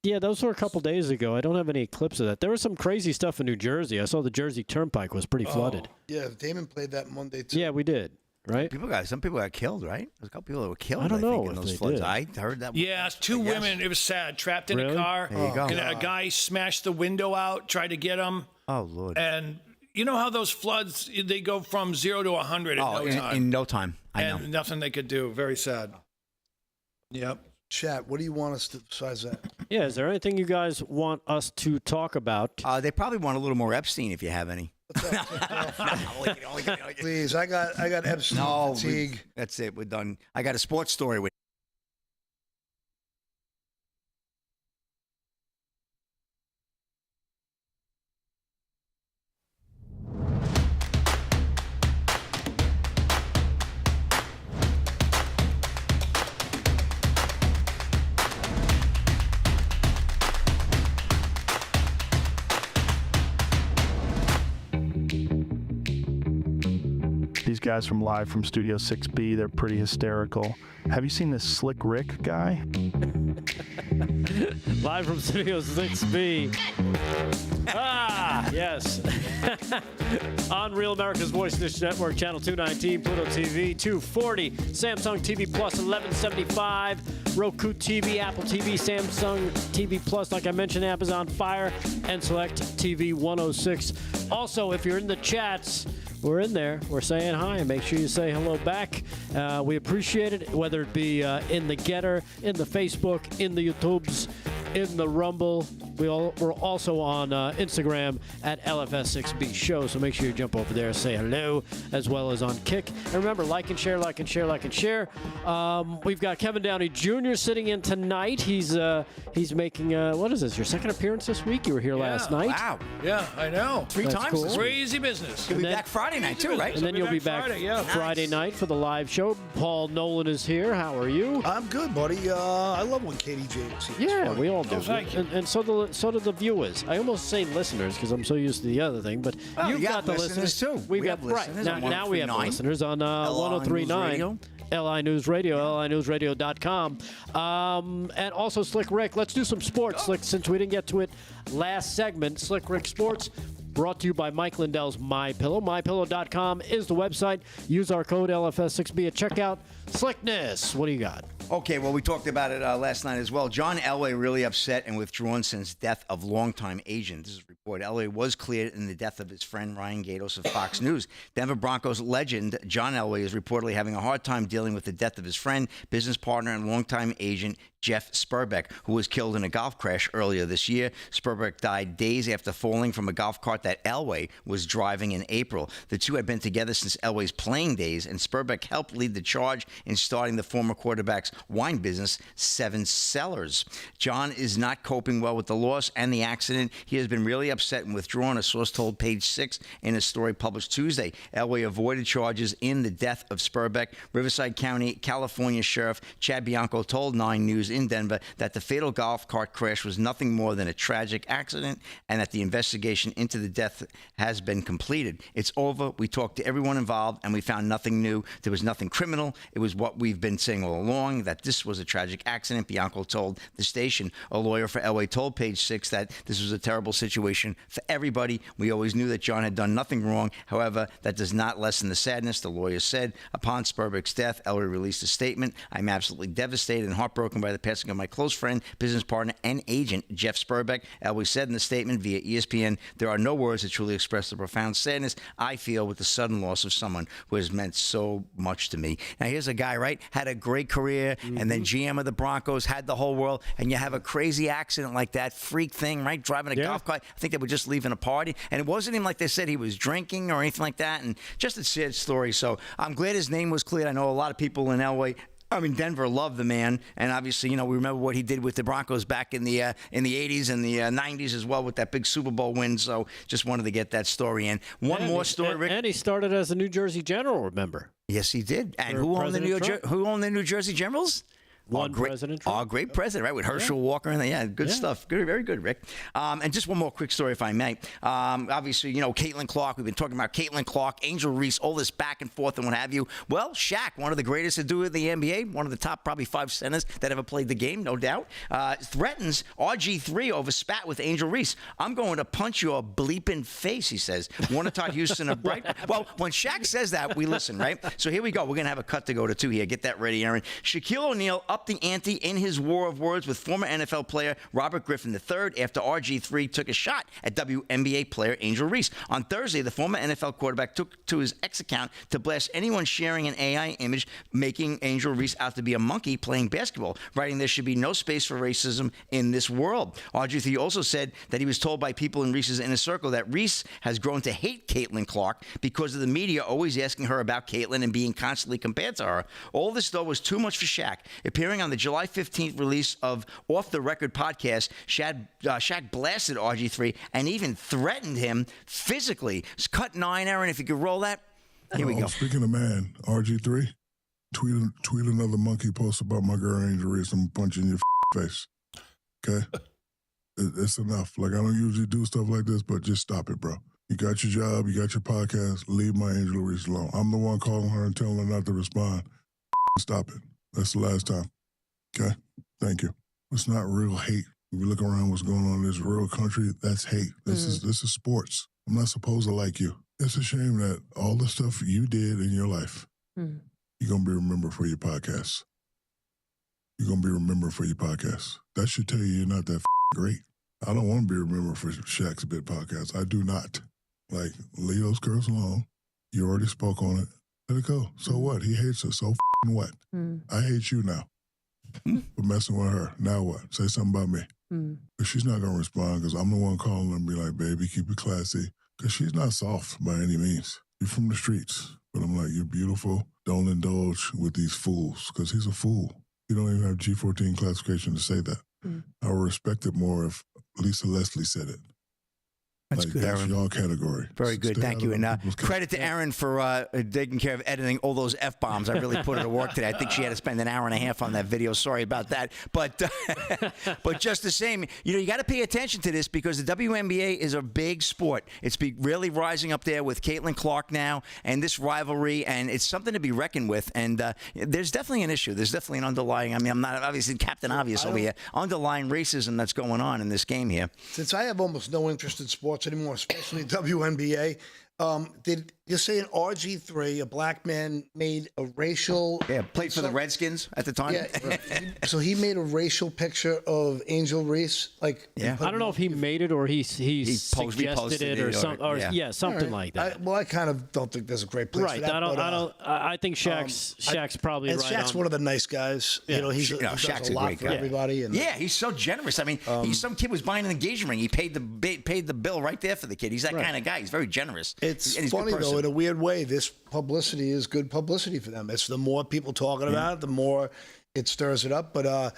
Yeah, those were a couple days ago. I don't have any clips of that. There was some crazy stuff in New Jersey. I saw the Jersey Turnpike was pretty flooded. Yeah, Damon played that Monday too. Yeah, we did. Right? Some people got killed, right? There's a couple people that were killed. I don't know in if those they floods. did. I heard that. Yeah, two women. It was sad. Trapped in a car. There you go. And a guy smashed the window out, tried to get them. Oh Lord. And you know how those floods, they go from 0 to 100 in no time. In no time. and nothing they could do. Very sad. Yep. Chat, what do you want us to besides that? Yeah, is there anything you guys want us to talk about? They probably want a little more Epstein if you have any. Please, I got Epstein fatigue. That's it. We're done. I got a sports story with. These guys from Live from Studio 6B, they're pretty hysterical. Have you seen this Slick Rick guy? Live from Studio 6B. Yes. On Real America's Voice Dish Network, Channel 219, Pluto TV 240, Samsung TV Plus 1175, Roku TV, Apple TV, Samsung TV Plus, like I mentioned, Amazon Fire, and Select TV 106. Also, if you're in the chats, we're in there. We're saying hi. Make sure you say hello back. We appreciate it, whether it be in the Getter, in the Facebook, in the YouTubes, in the Rumble. We're also on Instagram at LFS6B Show, so make sure you jump over there and say hello, as well as on Kick. And remember, like and share, like and share, like and share. We've got Kevin Downey Jr. sitting in tonight. He's making, what is this, your second appearance this week? You were here last night. Wow. Yeah, I know. Three That's times. cool. Crazy business. You'll be back Friday night too, right? And then you'll be back Friday night for the live show. Paul Nolan is here. How are you? I'm good, buddy. I love when KDJ is here. Yeah, we all do. Oh, thank you. And so do the viewers. I almost say listeners because I'm so used to the other thing, but you've got the listeners too. We've We got have listeners on now we have 1039. listeners on 1039. LI News Radio, linewsradio.com. And also Slick Rick. Let's do some sports, Slick, since we didn't get to it last segment. Slick Rick Sports, brought to you by Mike Lindell's MyPillow. MyPillow.com is the website. Use our code LFS6B at checkout. Slickness, what do you got? Okay, well, we talked about it last night as well. John Elway really upset and withdrawn since death of longtime agent. This is a report. Elway was cleared in the death of his friend Ryan Gatos of Fox News. Denver Broncos legend John Elway is reportedly having a hard time dealing with the death of his friend, business partner, and longtime agent Jeff Sperbeck, who was killed in a golf crash earlier this year. Sperbeck died days after falling from a golf cart that Elway was driving in April. The two had been together since Elway's playing days, and Sperbeck helped lead the charge in starting the former quarterback's wine business, Seven Cellars. John is not coping well with the loss and the accident. He has been really upset and withdrawn, a source told Page 6 in a story published Tuesday. Elway avoided charges in the death of Sperbeck. Riverside County, California Sheriff Chad Bianco told 9 News in Denver that the fatal golf cart crash was nothing more than a tragic accident and that the investigation into the death has been completed. It's over. We talked to everyone involved and we found nothing new. There was nothing criminal. It was what we've been saying all along, that this was a tragic accident, Bianco told the station. A lawyer for Elway told Page 6 that this was a terrible situation for everybody. We always knew that John had done nothing wrong. However, that does not lessen the sadness, the lawyer said. Upon Sperbeck's death, Elway released a statement. I'm absolutely devastated and heartbroken by the passing of my close friend, business partner, and agent, Jeff Sperbeck. Elway said in the statement via ESPN, there are no words that truly express the profound sadness I feel with the sudden loss of someone who has meant so much to me. Now, here's a guy, right? Had a great career, and then GM of the Broncos, had the whole world, and you have a crazy accident like that, freak thing, right? Driving a golf cart. I think they were just leaving a party, and it wasn't even like they said he was drinking or anything like that, and just a sad story. So I'm glad his name was cleared. I know a lot of people in Denver love the man, and obviously, we remember what he did with the Broncos back in the 80s and the 90s as well with that big Super Bowl win. So just wanted to get that story in. One more story, Rick. And he started as a New Jersey General, remember? Yes, he did. And who owned the New Jersey Generals? President Trump. Our great president, right, with Herschel Walker and good stuff. Good, very good, Rick. And just one more quick story, if I may. Obviously, Caitlin Clark. We've been talking about Caitlin Clark, Angel Reese, all this back and forth and what have you. Well, Shaq, one of the greatest to do it in the NBA, one of the top probably 5 centers that ever played the game, no doubt, threatens RG3 over spat with Angel Reese. I'm going to punch your bleeping face, he says. Warner Todd Houston of Bright. Well, when Shaq says that, we listen, right? So here we go. We're going to have a cut to go to 2 here. Get that ready, Aaron. Shaquille O'Neal upped the ante in his war of words with former NFL player Robert Griffin III after RG3 took a shot at WNBA player Angel Reese. On Thursday, the former NFL quarterback took to his X account to blast anyone sharing an AI image, making Angel Reese out to be a monkey playing basketball, writing there should be no space for racism in this world. RG3 also said that he was told by people in Reese's inner circle that Reese has grown to hate Caitlin Clark because of the media always asking her about Caitlin and being constantly compared to her. All this, though, was too much for Shaq. Appearing on the July 15th release of Off the Record podcast, Shaq blasted RG3 and even threatened him physically. Cut 9, Aaron, if you could roll that. Here we go. Speaking of man, RG3, tweet another monkey post about my girl Angel Reese and punch in your face. Okay? It's enough. Like, I don't usually do stuff like this, but just stop it, bro. You got your job, you got your podcast, leave my Angel Reese alone. I'm the one calling her and telling her not to respond. Stop it. That's the last time. Okay? Thank you. It's not real hate. If you look around what's going on in this real country, that's hate. This is sports. I'm not supposed to like you. It's a shame that all the stuff you did in your life, you're going to be remembered for your podcast. You're going to be remembered for your podcast. That should tell you you're not that great. I don't want to be remembered for Shaq's Bit podcast. I do not. Like, leave those girls alone. You already spoke on it. Let it go. So what? He hates her. So what? I hate you now for messing with her. Now what? Say something about me. But she's not going to respond because I'm the one calling her and be like, baby, keep it classy. Because she's not soft by any means. You're from the streets. But I'm like, you're beautiful. Don't indulge with these fools because he's a fool. You don't even have G14 classification to say that. I would respect it more if Lisa Leslie said it. That's like, good, that's Aaron. your category. Very good. Stay Thank you. And credit to Yeah. Aaron for taking care of editing all those F-bombs. I really put her to work today. I think she had to spend an hour and a half on that video. Sorry about that. But but just the same, you got to pay attention to this because the WNBA is a big sport. It's really rising up there with Caitlin Clark now and this rivalry, and it's something to be reckoned with. And there's definitely an issue. There's definitely an underlying, I mean, I'm not obviously Captain Obvious over here, underlying racism that's going on in this game here. Since I have almost no interest in sports anymore, especially WNBA, did you say an RG3, a black man, made a racial... Yeah, played for the Redskins at the time. Yeah, so he made a racial picture of Angel Reese? Like, I don't know if he made it or he suggested it or something. Something like that. I kind of don't think there's a great place for that. I think Shaq's probably and right. Shaq's one of the nice guys. Yeah. You know, he does Shaq's a lot great for guy. everybody. And, yeah, he's so generous. I mean, some kid was buying an engagement ring. He paid the bill right there for the kid. He's that kind of guy. He's very generous. It's and he's funny, a good person. though, in a weird way, this publicity is good publicity for them. It's the more people talking about it, the more it stirs it up. But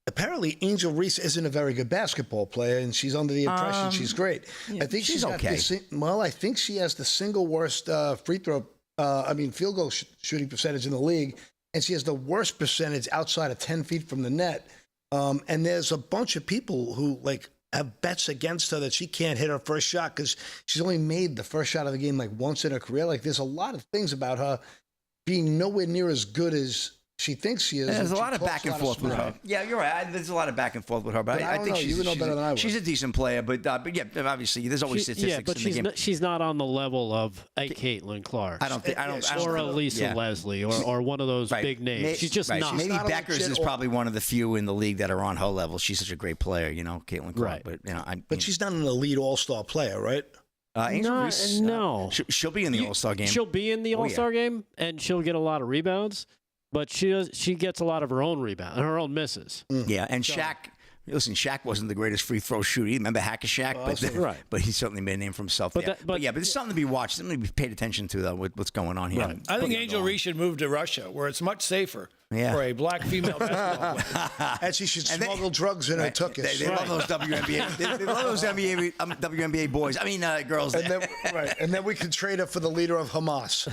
apparently, Angel Reese isn't a very good basketball player, and she's under the impression she's great. Yeah, I think she's okay. I think she has the single worst field goal shooting percentage in the league, and she has the worst percentage outside of 10 feet from the net. And there's a bunch of people who, have bets against her that she can't hit her first shot because she's only made the first shot of the game once in her career. There's a lot of things about her being nowhere near as good as she thinks she is. There's a lot of back and forth with her. Yeah, you're right. There's a lot of back and forth with her, but I think you know better than I would. She's a decent player, but yeah, obviously there's always statistics. Yeah, but in the game. she's not on the level of a Caitlin Clark. Or a Lisa Leslie, or one of those big names. She's just not. Maybe Beckers is probably one of the few in the league that are on her level. She's such a great player, Caitlin Clark. Right. But she's not an elite all-star player, right? Angel Reese, no. She'll be in the All-Star game. She'll be in the All-Star game, and she'll get a lot of rebounds. But she gets a lot of her own rebound, her own misses. Yeah, and Shaq. Listen, Shaq wasn't the greatest free throw shooter. Remember Hack-a-Shaq? But he certainly made a name for himself there. But it's something to be watched, something to be paid attention to, though, with what's going on here. Right. I think Angel Reese should move to Russia, where it's much safer for a black female basketball player. And she should smuggle drugs in her tuchus. They love those WNBA. They love those WNBA boys. I mean, girls. And then we can trade her for the leader of Hamas.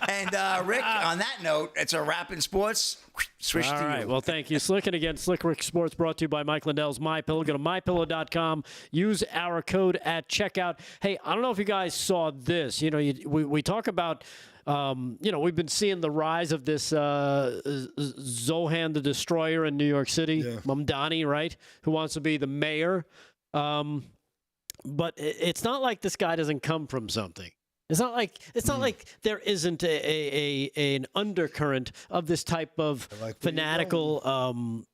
And Rick, on that note, it's a wrap in sports. Switch to you. All right. Well, thank you, Slick. And again, Slick Rick Sports brought to you by Mike Lindell's MyPillow. Go to mypillow.com. Use our code at checkout. Hey, I don't know if you guys saw this. We talk about, we've been seeing the rise of this Zohan the Destroyer in New York City, Mamdani, right, who wants to be the mayor. But it's not like this guy doesn't come from something. It's not like there isn't an undercurrent of this type of fanatical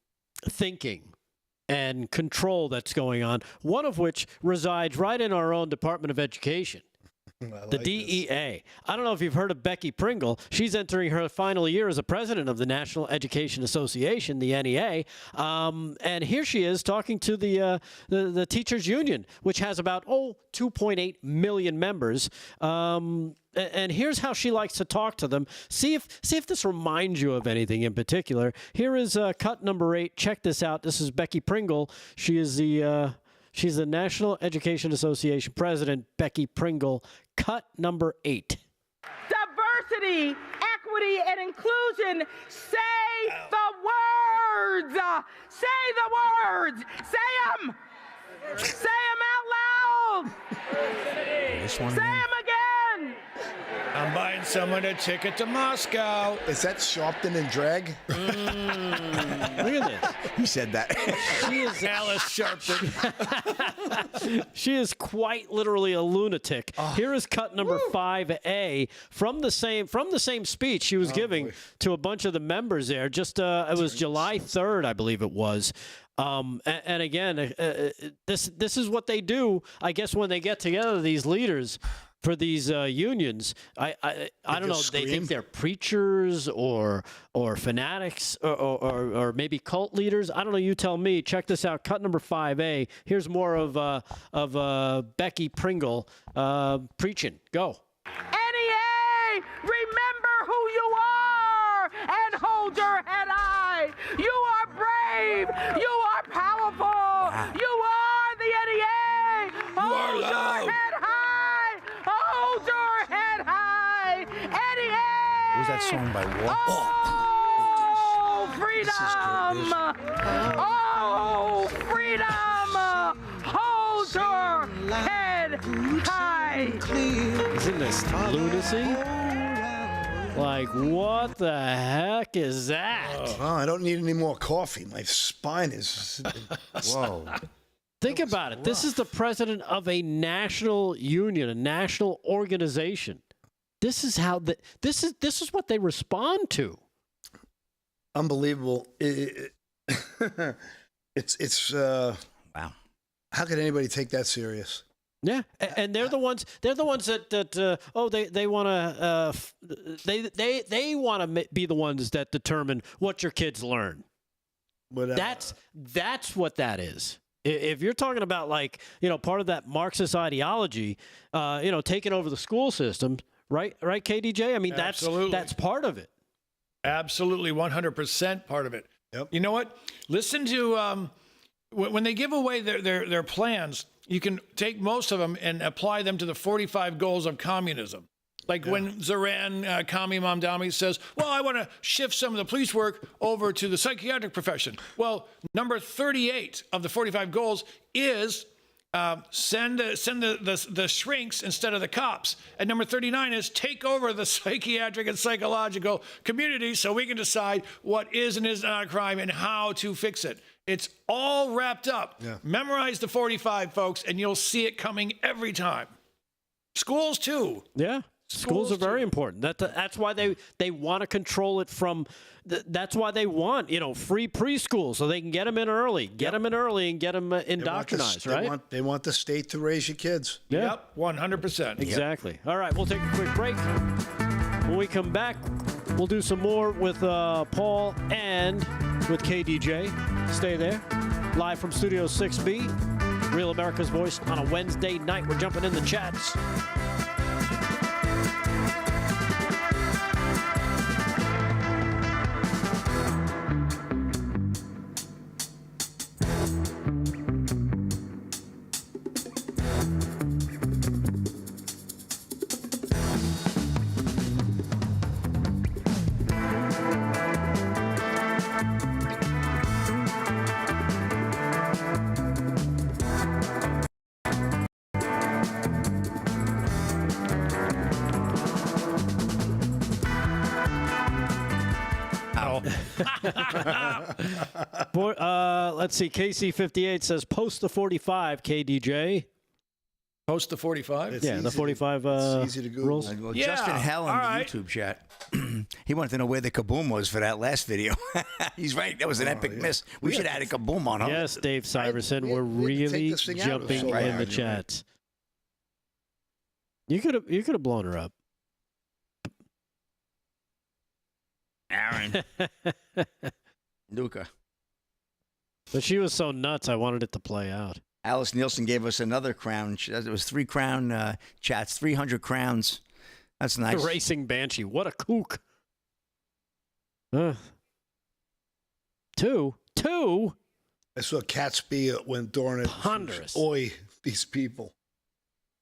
thinking and control that's going on, one of which resides right in our own Department of Education. The DEA. I don't know if you've heard of Becky Pringle. She's entering her final year as a president of the National Education Association, the NEA. And here she is talking to the teachers union, which has about 2.8 million members. And here's how she likes to talk to them. See if this reminds you of anything in particular. Here is cut number 8. Check this out. This is Becky Pringle. She's the National Education Association president, Becky Pringle. Cut number 8. Diversity, equity, and inclusion. Say the words. Say the words. Say them. Say them out loud. Say them again. I'm buying someone a ticket to Moscow. Is that Sharpton and Drag? Look at this. Who said that? She is Alice Sharpton. She is quite literally a lunatic. Here is cut number 5A from the same speech she was giving to a bunch of the members there. It was July 3rd, I believe it was. And again, this is what they do, I guess, when they get together, these leaders for these unions. I don't know. They think they're preachers or fanatics or maybe cult leaders. I don't know. You tell me. Check this out. Cut number 5A. Here's more of Becky Pringle preaching. Go. NEA, remember who you are and hold your head high. You are brave. You are powerful. You are the NEA. Hold your head high. Hold your head high. NEA. What was that song by War? Oh, freedom. Oh, freedom. Hold your head high. Isn't this lunacy? Like, what the heck is that? Oh, I don't need any more coffee. My spine is... Whoa. Think about it. This is the president of a national union, a national organization. This is how this is what they respond to. Unbelievable. It's wow. How could anybody take that serious? Yeah, and they're the ones that they want to they want to be the ones that determine what your kids learn. But that's what that is. If you're talking about, like, part of that Marxist ideology, taking over the school system, right, KDJ? I mean, that's part of it. Absolutely, 100% part of it. Yep. You know what? Listen to when they give away their plans. You can take most of them and apply them to the 45 goals of communism. Like when Zoran Kami Mamdani says, well, I want to shift some of the police work over to the psychiatric profession. Well, number 38 of the 45 goals is send the shrinks instead of the cops. And number 39 is take over the psychiatric and psychological community so we can decide what is and is not a crime and how to fix it. It's all wrapped up. Yeah. Memorize the 45, folks, and you'll see it coming every time. Schools, too. Yeah. Schools are very important. That's why they want to control it from. That's why they want free preschool so they can get them in early, and get them indoctrinized. Right? They want the state to raise your kids. Yeah. Yep, 100%. Exactly. Yep. All right, we'll take a quick break. When we come back, we'll do some more with Paul and with KDJ. Stay there. Live from Studio 6B, Real America's Voice on a Wednesday night. We're jumping in the chats. Let's see. KC58 says post the 45, KDJ. Post the 45? The 45 easy to Google. rules. Well, Yeah, Justin Hell in all the right. YouTube chat. He wanted to know where the kaboom was for that last video. He's right. That was an epic miss. We should have had a kaboom on him. Yes, Dave Syverson, we we're had to take really this thing out. jumping So in the hard. chat. You could have blown her up. Aaron. Luca. But she was so nuts, I wanted it to play out. Alice Nielsen gave us another crown. It was 3 crown chats, 300 crowns. That's nice. The racing banshee. What a kook. 2. I saw Catsby when during it. Ponderous. Oi, these people.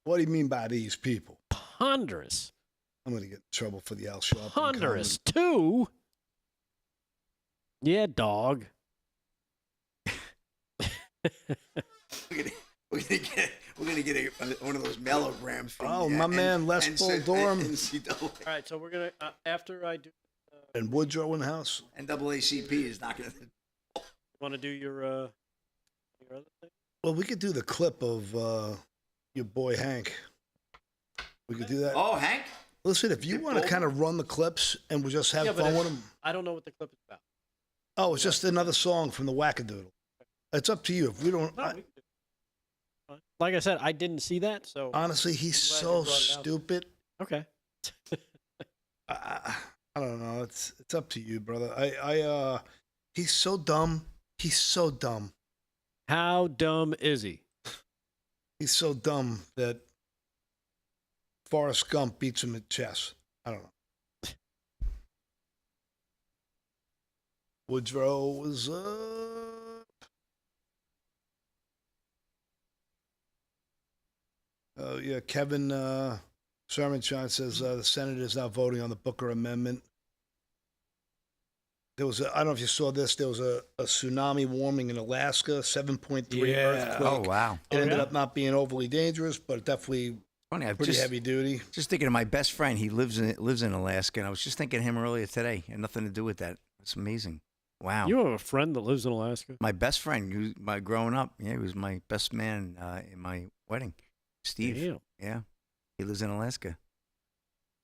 What do you mean by these people? Ponderous. I'm going to get in trouble for the Al Sharpton Ponderous. comment. 2. Yeah, dog. We're gonna get one of those melograms from Oh, my man, Les Paul Durham. NCAA. All right, so we're going to, after I do, And Woodrow in the house. NAACP is not gonna. want to do your other thing? Well, we could do the clip of your boy Hank. We could do that. Oh, Hank. Listen, if you want to kind of run the clips and we'll just have fun with them. I don't know what the clip is about. Oh, it's just another song from the Wackadoodle. It's up to you. If we don't. Like I said, I didn't see that, so. Honestly, he's so stupid. Okay. I don't know. It's up to you, brother. He's so dumb. He's so dumb. How dumb is he? He's so dumb that Forrest Gump beats him at chess. I don't know. Woodrow was Oh, yeah. Kevin Sherman-Shine says the Senate is now voting on the Booker Amendment. There was I don't know if you saw this. There was a tsunami warming in Alaska, 7.3 earthquake. Oh, wow. It ended up not being overly dangerous, but definitely Funny, pretty heavy duty. Just thinking of my best friend. He lives in Alaska, and I was just thinking of him earlier today. Had nothing to do with that. It's amazing. Wow. You have a friend that lives in Alaska? My best friend, growing up, yeah, he was my best man in my wedding. Steve. Damn. Yeah. He lives in Alaska.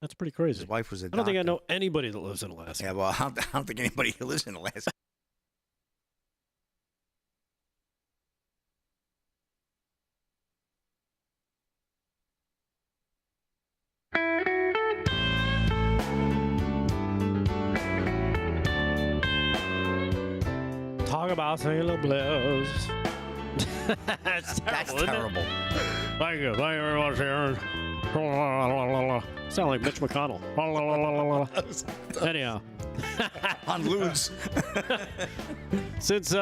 That's pretty crazy. His wife was a I don't think I doctor. know anybody that lives in Alaska. Yeah, well, I don't think anybody who lives in Alaska. Talk about St. Bliss. That's terrible. Thank you. Thank you very much, Aaron. Sound like Mitch McConnell. Anyhow. On Ludes. Since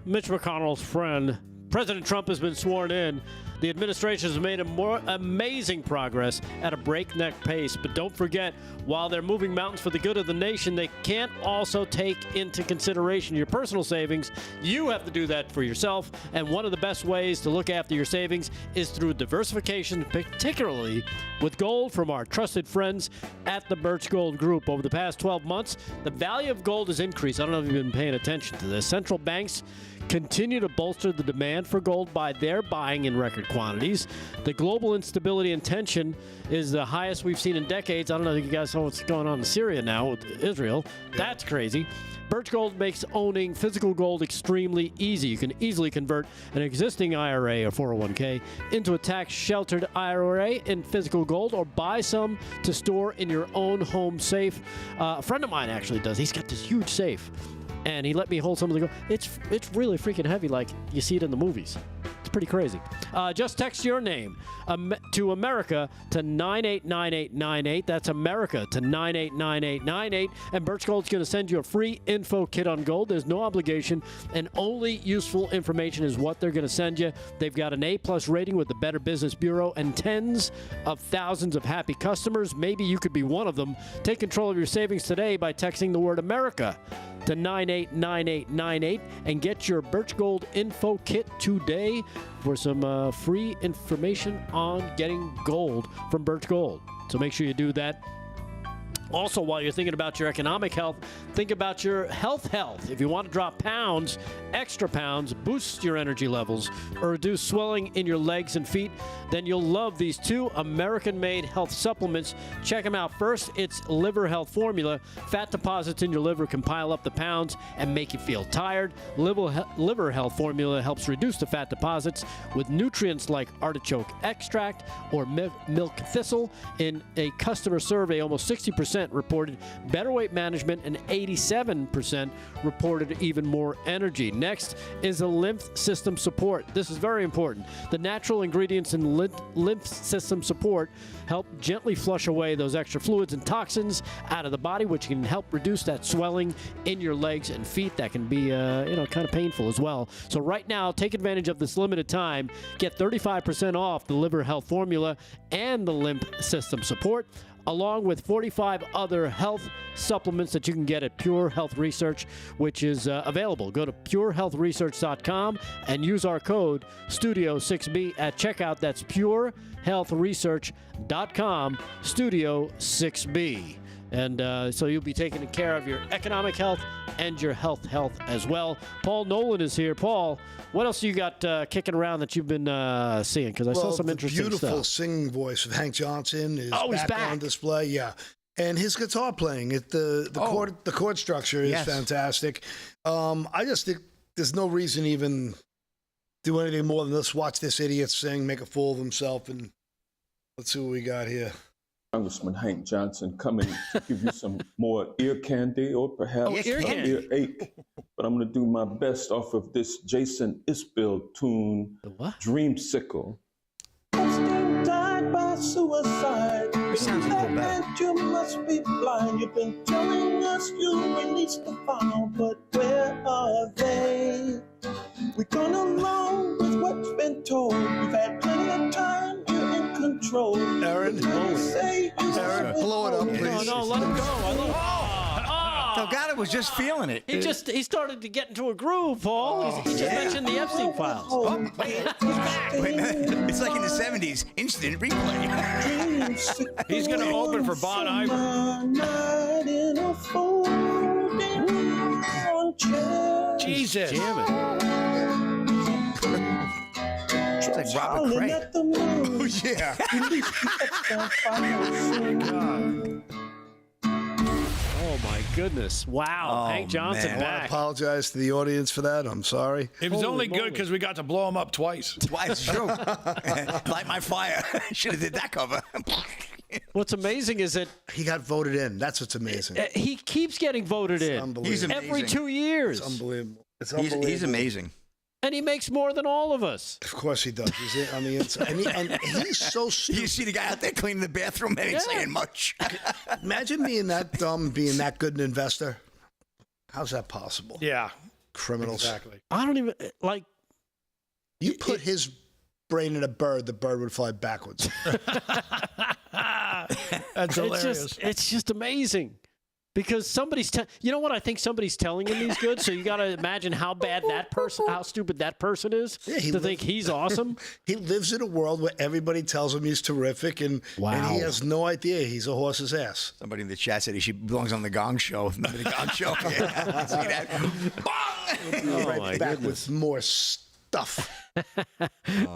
Mitch McConnell's friend, President Trump, has been sworn in, the administration has made more amazing progress at a breakneck pace. But don't forget, while they're moving mountains for the good of the nation, they can't also take into consideration your personal savings. You have to do that for yourself. And one of the best ways to look after your savings is through diversification, particularly with gold from our trusted friends at the Birch Gold Group. Over the past 12 months, the value of gold has increased. I don't know if you've been paying attention to this. Central banks continue to bolster the demand for gold by their buying in record quantities. The global instability and tension is the highest we've seen in decades. I don't know if you guys know what's going on in Syria now with Israel. That's crazy. Birch Gold makes owning physical gold extremely easy. You can easily convert an existing IRA or 401k into a tax-sheltered IRA in physical gold, or buy some to store in your own home safe. A friend of mine actually does. He's got this huge safe, and he let me hold some of the gold. It's really freaking heavy, like you see it in the movies. It's pretty crazy. Just text your name to America to 989898. That's America to 989898. And Birch Gold's going to send you a free info kit on gold. There's no obligation, and only useful information is what they're going to send you. They've got an A+ rating with the Better Business Bureau and tens of thousands of happy customers. Maybe you could be one of them. Take control of your savings today by texting the word America to 989898 and get your Birch Gold info kit today for some free information on getting gold from Birch Gold. So make sure you do that. Also, while you're thinking about your economic health, think about your health. If you want to drop pounds, extra pounds, boost your energy levels, or reduce swelling in your legs and feet, then you'll love these 2 American-made health supplements. Check them out. First, it's Liver Health Formula. Fat deposits in your liver can pile up the pounds and make you feel tired. Liver Health Formula helps reduce the fat deposits with nutrients like artichoke extract or milk thistle. In a customer survey, almost 60% reported better weight management and 87% reported even more energy. Next is a lymph system support. This is very important. The natural ingredients in lymph system support help gently flush away those extra fluids and toxins out of the body, which can help reduce that swelling in your legs and feet. That can be kind of painful as well. So right now, take advantage of this limited time. Get 35% off the Liver Health Formula and the lymph system support, along with 45 other health supplements that you can get at Pure Health Research, which is available. Go to purehealthresearch.com and use our code Studio6B at checkout. That's purehealthresearch.com, Studio6B. And so you'll be taking care of your economic health and your health as well. Paul Nolan is here. Paul, what else you got kicking around that you've been seeing? Because I saw some interesting stuff. The beautiful singing voice of Hank Johnson is back on display. Yeah. And his guitar playing, the chord structure is fantastic. I just think there's no reason to even do anything more than let's watch this idiot sing, make a fool of himself, and let's see what we got here. Congressman Hank Johnson coming to give you some more ear candy or perhaps earache. But I'm going to do my best off of this Jason Isbell tune, Dreamsicle. Epstein died by suicide. And you must be blind. You've been telling us you released the file, but where are they? We're going along with what's been told. You've had plenty of time. You're in control. Aaron, blow it up, please. No, let him go. Delgado was just feeling it. He started to get into a groove, Paul. He just mentioned the Epstein files. It's like in the 70s, instant replay. He's going to open for Bon Iver. Jesus. Damn it. It's like Robert Cray. Oh, yeah. Oh, my goodness. Wow. Hank Johnson back. I want to apologize to the audience for that. I'm sorry. It was only good because we got to blow him up twice. Twice, true. Light my fire. Should have did that cover. What's amazing is that he got voted in. That's what's amazing. He keeps getting voted in. He's amazing. Every 2 years. It's unbelievable. He's amazing. And he makes more than all of us. Of course he does. He's on the inside. And he's so stupid. You see the guy out there cleaning the bathroom and ain't saying much. Imagine being that dumb, being that good an investor. How's that possible? Yeah. Criminals. Exactly. I don't even, You put his brain in a bird, the bird would fly backwards. That's hilarious. It's just amazing. Because somebody's, you know what? I think somebody's telling him he's good. So you got to imagine how stupid that person is to think he's awesome. He lives in a world where everybody tells him he's terrific, and he has no idea he's a horse's ass. Somebody in the chat said he belongs on the Gong Show. Remember the Gong Show? Yeah. See that? Bong! Right back with more stuff.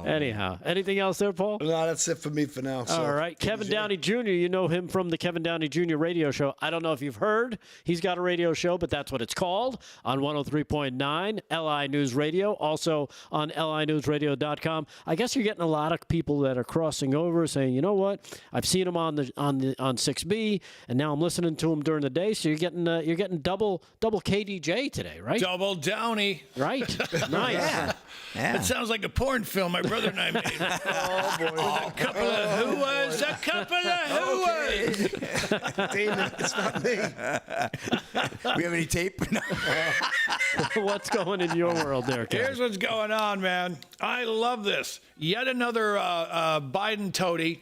Anyhow, anything else there, Paul? No, that's it for me for now. So. All right. Kevin Downey Jr., you know him from the Kevin Downey Jr. radio show. I don't know if you've heard. He's got a radio show, but that's what it's called on 103.9 LI News Radio, also on linewsradio.com. I guess you're getting a lot of people that are crossing over saying, you know what? I've seen him on 6B, and now I'm listening to him during the day. So you're getting double KDJ today, right? Double Downey. Right. Nice. Yeah. It sounds like a porn film my brother and I made. Oh, boy. A couple of whoas, a couple of whoas. Damon, it's not me. We have any tape? No. What's going in your world there, Kevin? Here's what's going on, man. I love this. Yet another Biden toady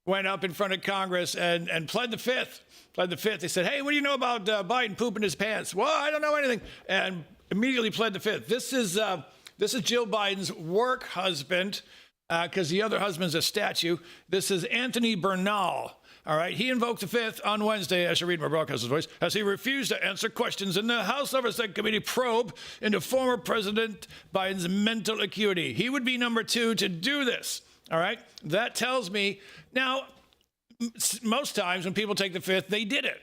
went up in front of Congress and pled the fifth. They said, hey, what do you know about Biden pooping his pants? Well, I don't know anything. And immediately pled the fifth. This is Jill Biden's work husband, because the other husband's a statue. This is Anthony Bernal. All All right, he invoked the Fifth on Wednesday, I should read my broadcaster's voice, as he refused to answer questions in the House Oversight Committee probe into former President Biden's mental acuity. He would be number 2 to do this. All right, that tells me now. Most times when people take the Fifth, they did it.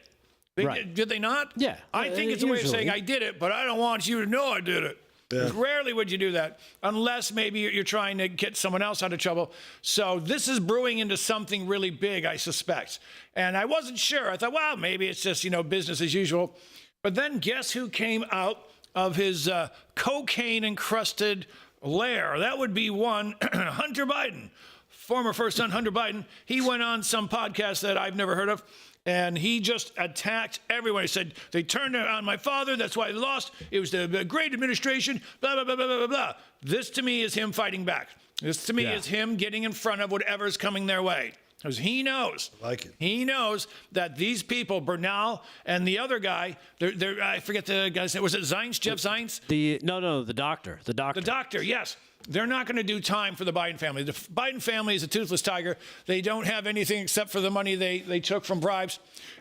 Did they not? Yeah. I think it's a way of saying I did it, but I don't want you to know I did it. Yeah. Rarely would you do that, unless maybe you're trying to get someone else out of trouble. So this is brewing into something really big, I suspect. And I wasn't sure. I thought, well, maybe it's just, business as usual. But then guess who came out of his cocaine-encrusted lair? That would be one Hunter Biden, former first son Hunter Biden. He went on some podcast that I've never heard of. And he just attacked everyone. He said, they turned on my father. That's why they lost. It was the great administration, blah, blah, blah, blah, blah, blah. This, to me, is him fighting back. This, to me, is him getting in front of whatever's coming their way. Because he knows. I like it. He knows that these people, Bernal and the other guy, they're I forget the guy's name. Was it Zients? Jeff Zients? No, the doctor. The doctor, yes. They're not going to do time for the Biden family. The Biden family is a toothless tiger. They don't have anything except for the money they took from bribes.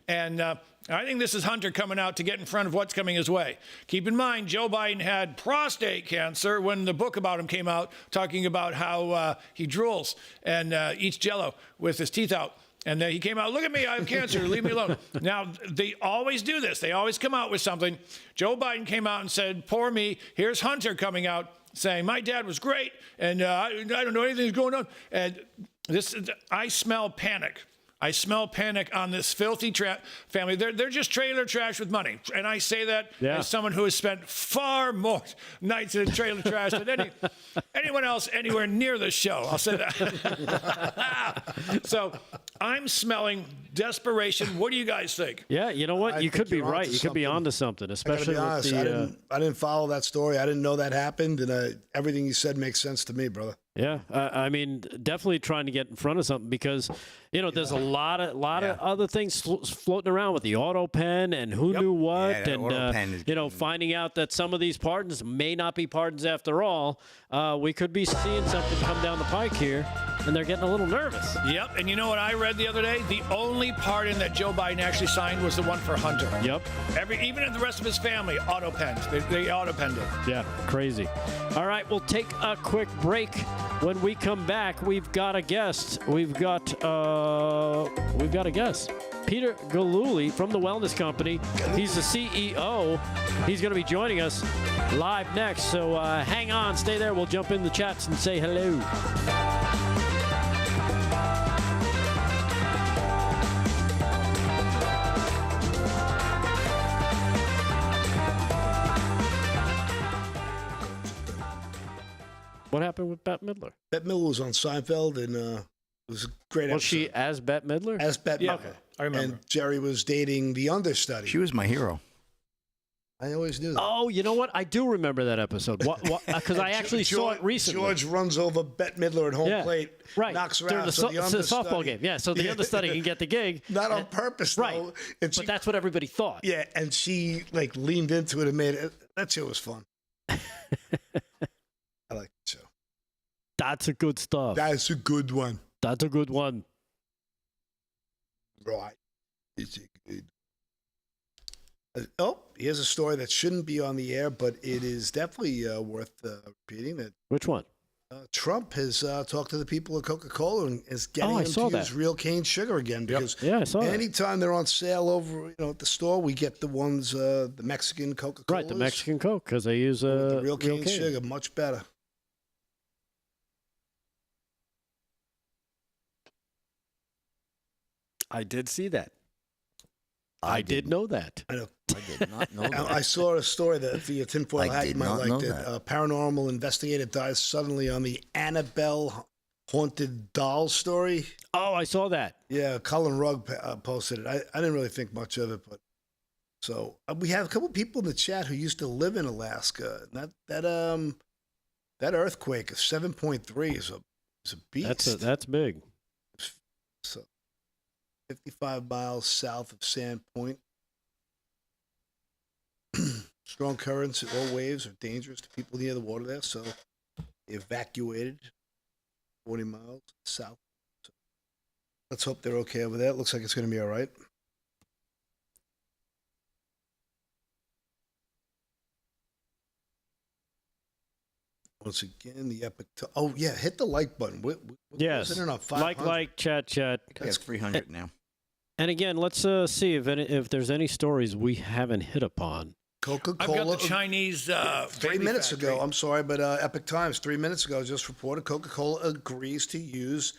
And I think this is Hunter coming out to get in front of what's coming his way. Keep in mind, Joe Biden had prostate cancer when the book about him came out, talking about how he drools and eats Jell-O with his teeth out. And then he came out, look at me, I have cancer, leave me alone. Now, they always do this. They always come out with something. Joe Biden came out and said, poor me, here's Hunter coming out saying, my dad was great, and I don't know anything's going on. And I smell panic. I smell panic on this filthy family. They're just trailer trash with money. And I say that as someone who has spent far more nights in trailer trash than anyone else anywhere near the show. I'll say that. So I'm smelling desperation. What do you guys think? Yeah, you know what? You could be right. You could be onto something, especially I gotta be honest, I didn't follow that story. I didn't know that happened. And everything you said makes sense to me, brother. Yeah, I mean, definitely trying to get in front of something because, there's a lot of other things floating around with the auto pen and who knew what, and finding out that some of these pardons may not be pardons after all. We could be seeing something come down the pike here, and they're getting a little nervous. Yep, and you know what I read the other day? The only pardon that Joe Biden actually signed was the one for Hunter. Yep. Even the rest of his family auto-penned. They auto-penned it. Yeah, crazy. All right, we'll take a quick break. When we come back, we've got a guest. We've got a guest. Peter Galuli from the Wellness Company. He's the CEO. He's going to be joining us live next. So hang on, stay there. We'll jump in the chats and say hello. What happened with Bette Midler? Bette Midler was on Seinfeld, and it was a great episode. Was she as Bette Midler? As Bette Midler. Okay, I remember. And Jerry was dating the understudy. She was my hero. I always do that. Oh, you know what? I do remember that episode. Because I actually saw it recently. George runs over Bette Midler at home plate, knocks her during out. the softball game. Yeah, so the understudy can get the gig. Not on purpose, though. Right. But that's what everybody thought. Yeah, and she leaned into it and made it. That show was fun. I like the show. That's a good stuff. That's a good one. That's a good one. Right. It's a good. Here's a story that shouldn't be on the air, but it is definitely worth repeating. That Which one? Trump has talked to the people of Coca-Cola and is getting them to use real cane sugar again. Because I saw that. Anytime they're on sale over at the store, we get the ones, the Mexican Coca-Cola. Right, the Mexican Coke, because they use the real cane sugar, much better. I did see that. I did know that. I know. I did not know that. I saw a story that via tinfoil hat, you might like that. A paranormal investigator dies suddenly on the Annabelle haunted doll story. Oh, I saw that. Yeah, Colin Rugg posted it. I didn't really think much of it, but so we have a couple people in the chat who used to live in Alaska. And that earthquake of 7.3 is a beast. That's big. So 55 miles south of Sand Point. Strong currents and all waves are dangerous to people near the water there, so they evacuated 40 miles south. So Let's hope they're okay over there. It looks like it's going to be all right. Once again, the epic. Oh yeah, hit the like button. Yes, like, chat. That's 300 now. And again, let's see if there's any stories we haven't hit upon. Coca-Cola. I've got the Chinese 3 minutes ago. I'm sorry, but Epic Times 3 minutes ago just reported Coca-Cola agrees to use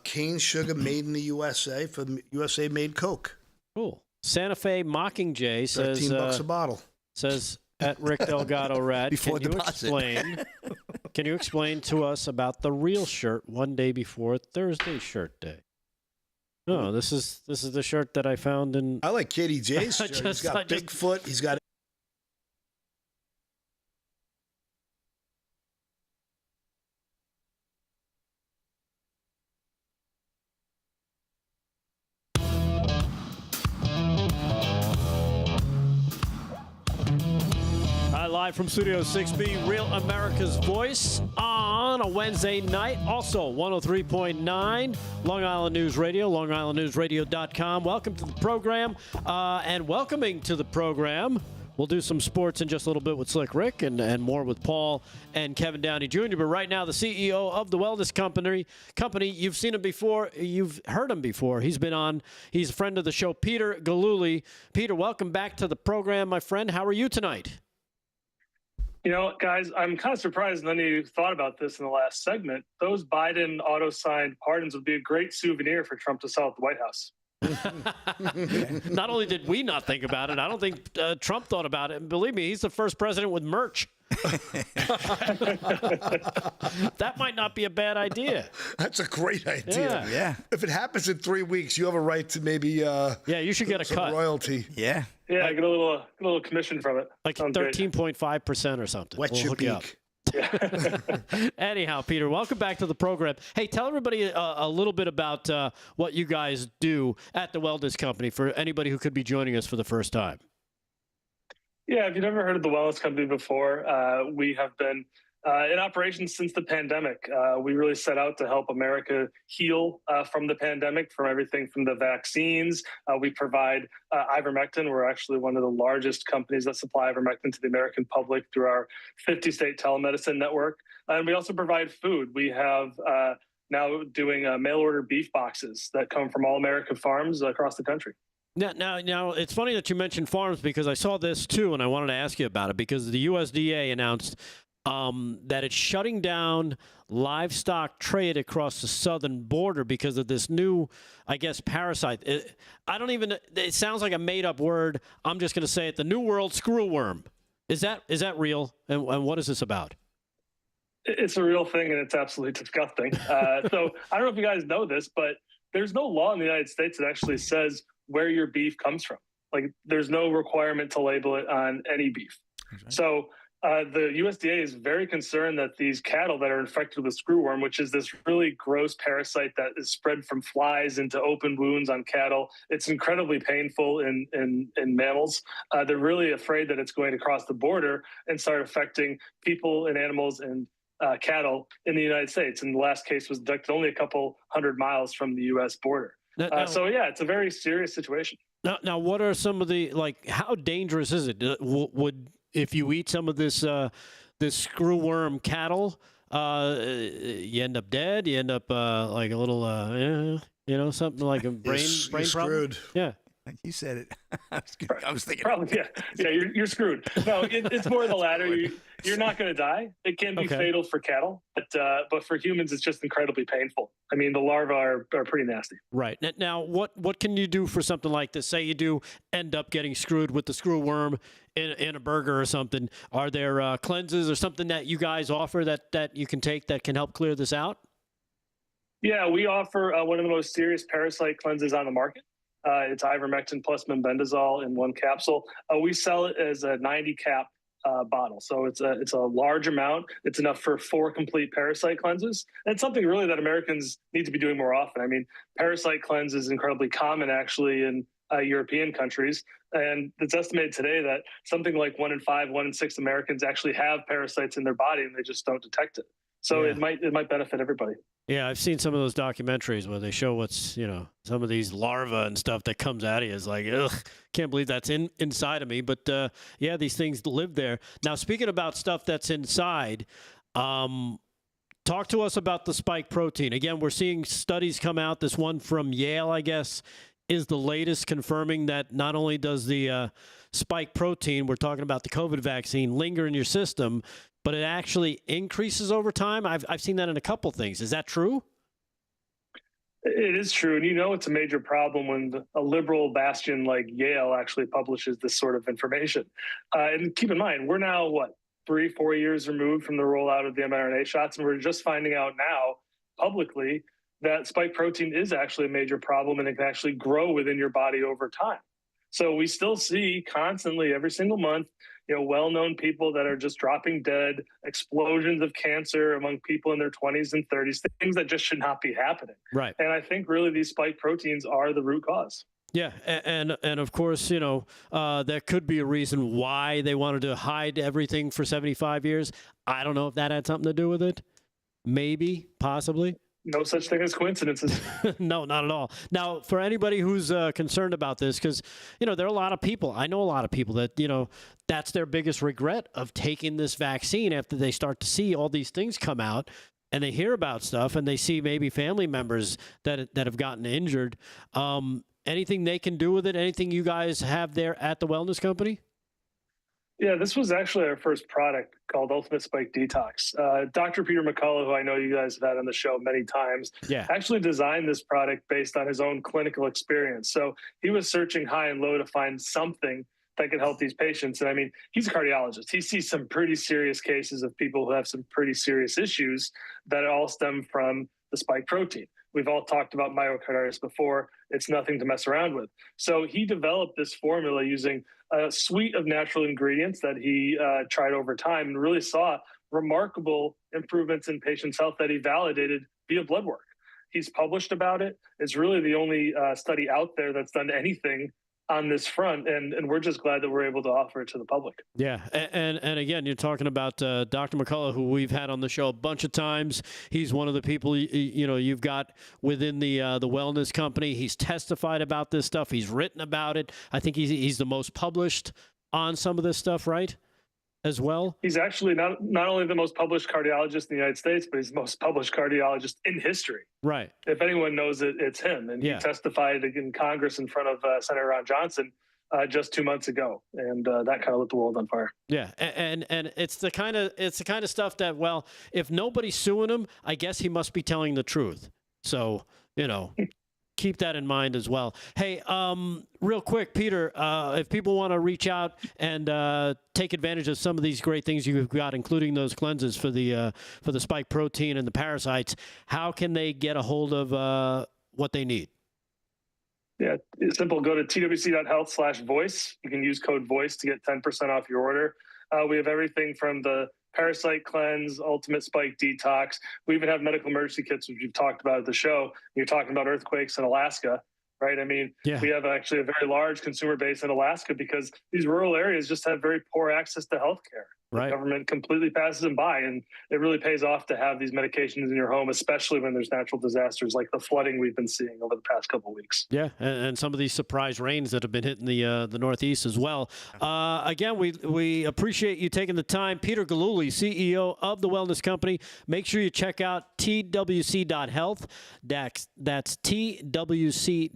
cane sugar made in the USA for USA-made Coke. Cool. Santa Fe Mockingjay says $13 a bottle. Says at Rick Delgado Rad. Can you explain to us about the real shirt one day before Thursday shirt day? No, this is the shirt that I found in. I like Katie J's shirt. He's got Bigfoot. He's got. Live from Studio 6B, Real America's Voice on a Wednesday night. Also, 103.9 Long Island News Radio, longislandnewsradio.com. Welcome to the program. And welcoming to the program, we'll do some sports in just a little bit with Slick Rick and more with Paul and Kevin Downey Jr. But right now, the CEO of the Wellness Company, you've seen him before. You've heard him before. He's been on. He's a friend of the show, Peter Galuli. Peter, welcome back to the program, my friend. How are you tonight? You know, guys, I'm kind of surprised none of you thought about this in the last segment. Those Biden auto-signed pardons would be a great souvenir for Trump to sell at the White House. Not only did we not think about it, I don't think Trump thought about it. And believe me, he's the first president with merch. That might not be a bad idea. That's a great idea. Yeah. If it happens in 3 weeks, you have a right to maybe you should get a cut royalty. Yeah. Yeah, get a little commission from it. Like 13.5% or something. Wet your beak. Anyhow, Peter, welcome back to the program. Hey, tell everybody a little bit about what you guys do at the Wellness Company for anybody who could be joining us for the first time. Yeah, if you've never heard of the Wellness Company before, we have been in operation since the pandemic. We really set out to help America heal from the pandemic, from everything from the vaccines. We provide ivermectin. We're actually one of the largest companies that supply ivermectin to the American public through our 50-state telemedicine network. And we also provide food. We have now doing mail-order beef boxes that come from all American farms across the country. Now, it's funny that you mentioned farms because I saw this too, and I wanted to ask you about it because the USDA announced that it's shutting down livestock trade across the southern border because of this new, I guess, parasite. It sounds like a made-up word. I'm just going to say it, the New World screwworm. Is that real? And what is this about? It's a real thing, and it's absolutely disgusting. So I don't know if you guys know this, but there's no law in the United States that actually says where your beef comes from. Like, there's no requirement to label it on any beef. Okay. So the USDA is very concerned that these cattle that are infected with screwworm, which is this really gross parasite that is spread from flies into open wounds on cattle, it's incredibly painful in mammals. They're really afraid that it's going to cross the border and start affecting people and animals and cattle in the United States. And the last case was detected only a couple 100 miles from the U.S. border. So, yeah, it's a very serious situation. Now, what are some of the, how dangerous is it? Would if you eat some of this screwworm cattle, you end up dead? You end up like a little, something like a brain problem? Screwed. Yeah. You said it. I was thinking. Probably, yeah. You're screwed. No, it's more the latter. You're not going to die. It can be fatal for cattle, but for humans, it's just incredibly painful. I mean, the larvae are pretty nasty. Right. Now, what can you do for something like this? Say you do end up getting screwed with the screwworm in a burger or something. Are there cleanses or something that you guys offer that you can take that can help clear this out? Yeah, we offer one of the most serious parasite cleanses on the market. It's ivermectin plus mebendazole in one capsule. We sell it as a 90-cap bottle. So it's a large amount. It's enough for 4 complete parasite cleanses. And it's something really that Americans need to be doing more often. I mean, parasite cleanse is incredibly common actually in European countries. And it's estimated today that something like 1 in 5, 1 in 6 Americans actually have parasites in their body and they just don't detect it. So it might benefit everybody. Yeah, I've seen some of those documentaries where they show what's, some of these larvae and stuff that comes out of you. It's like, ugh, can't believe that's inside of me. But, yeah, these things live there. Now, speaking about stuff that's inside, talk to us about the spike protein. Again, we're seeing studies come out. This one from Yale, I guess, is the latest, confirming that not only does the spike protein, we're talking about the COVID vaccine, linger in your system, but it actually increases over time. I've seen that in a couple things. Is that true? It is true. And it's a major problem when a liberal bastion like Yale actually publishes this sort of information. And keep in mind, we're now, 3-4 years removed from the rollout of the mRNA shots, and we're just finding out now publicly that spike protein is actually a major problem, and it can actually grow within your body over time. So we still see constantly every single month, well-known people that are just dropping dead, explosions of cancer among people in their 20s and 30s, things that just should not be happening. Right. And I think really these spike proteins are the root cause. Yeah, and of course, that could be a reason why they wanted to hide everything for 75 years. I don't know if that had something to do with it. Maybe, possibly. No such thing as coincidences. No, not at all. Now, for anybody who's concerned about this, because, there are a lot of people, I know a lot of people that, that's their biggest regret of taking this vaccine after they start to see all these things come out and they hear about stuff and they see maybe family members that have gotten injured. Anything they can do with it? Anything you guys have there at the Wellness Company? Yeah, this was actually our first product called Ultimate Spike Detox. Dr. Peter McCullough, who I know you guys have had on the show many times, actually designed this product based on his own clinical experience. So he was searching high and low to find something that could help these patients. And I mean, he's a cardiologist. He sees some pretty serious cases of people who have some pretty serious issues that all stem from the spike protein. We've all talked about myocarditis before. It's nothing to mess around with. So he developed this formula using a suite of natural ingredients that he tried over time and really saw remarkable improvements in patients' health that he validated via blood work. He's published about it. It's really the only study out there that's done anything on this front, and we're just glad that we're able to offer it to the public. Yeah, and again, you're talking about Dr. McCullough, who we've had on the show a bunch of times. He's one of the people you've got within the Wellness Company. He's testified about this stuff. He's written about it. I think he's the most published on some of this stuff, right? As well. He's actually not only the most published cardiologist in the United States, but he's the most published cardiologist in history. Right. If anyone knows it, it's him. And he testified in Congress in front of Senator Ron Johnson just 2 months ago, and that kind of lit the world on fire. Yeah, and it's the kind of stuff that, well, if nobody's suing him, I guess he must be telling the truth. So keep that in mind as well. Hey, real quick, Peter, if people want to reach out and take advantage of some of these great things you've got, including those cleanses for the spike protein and the parasites, how can they get a hold of what they need? Yeah, it's simple. Go to twc.health/voice. You can use code VOICE to get 10% off your order. We have everything from the Parasite Cleanse, Ultimate Spike Detox. We even have medical emergency kits, which you've talked about at the show. You're talking about earthquakes in Alaska, right? I mean, we have actually a very large consumer base in Alaska because these rural areas just have very poor access to healthcare. Right. The government completely passes them by, and it really pays off to have these medications in your home, especially when there's natural disasters like the flooding we've been seeing over the past couple of weeks. Yeah, and some of these surprise rains that have been hitting the Northeast as well. Again, we appreciate you taking the time. Peter Galuli, CEO of the Wellness Company. Make sure you check out twc.health. That's twc.health.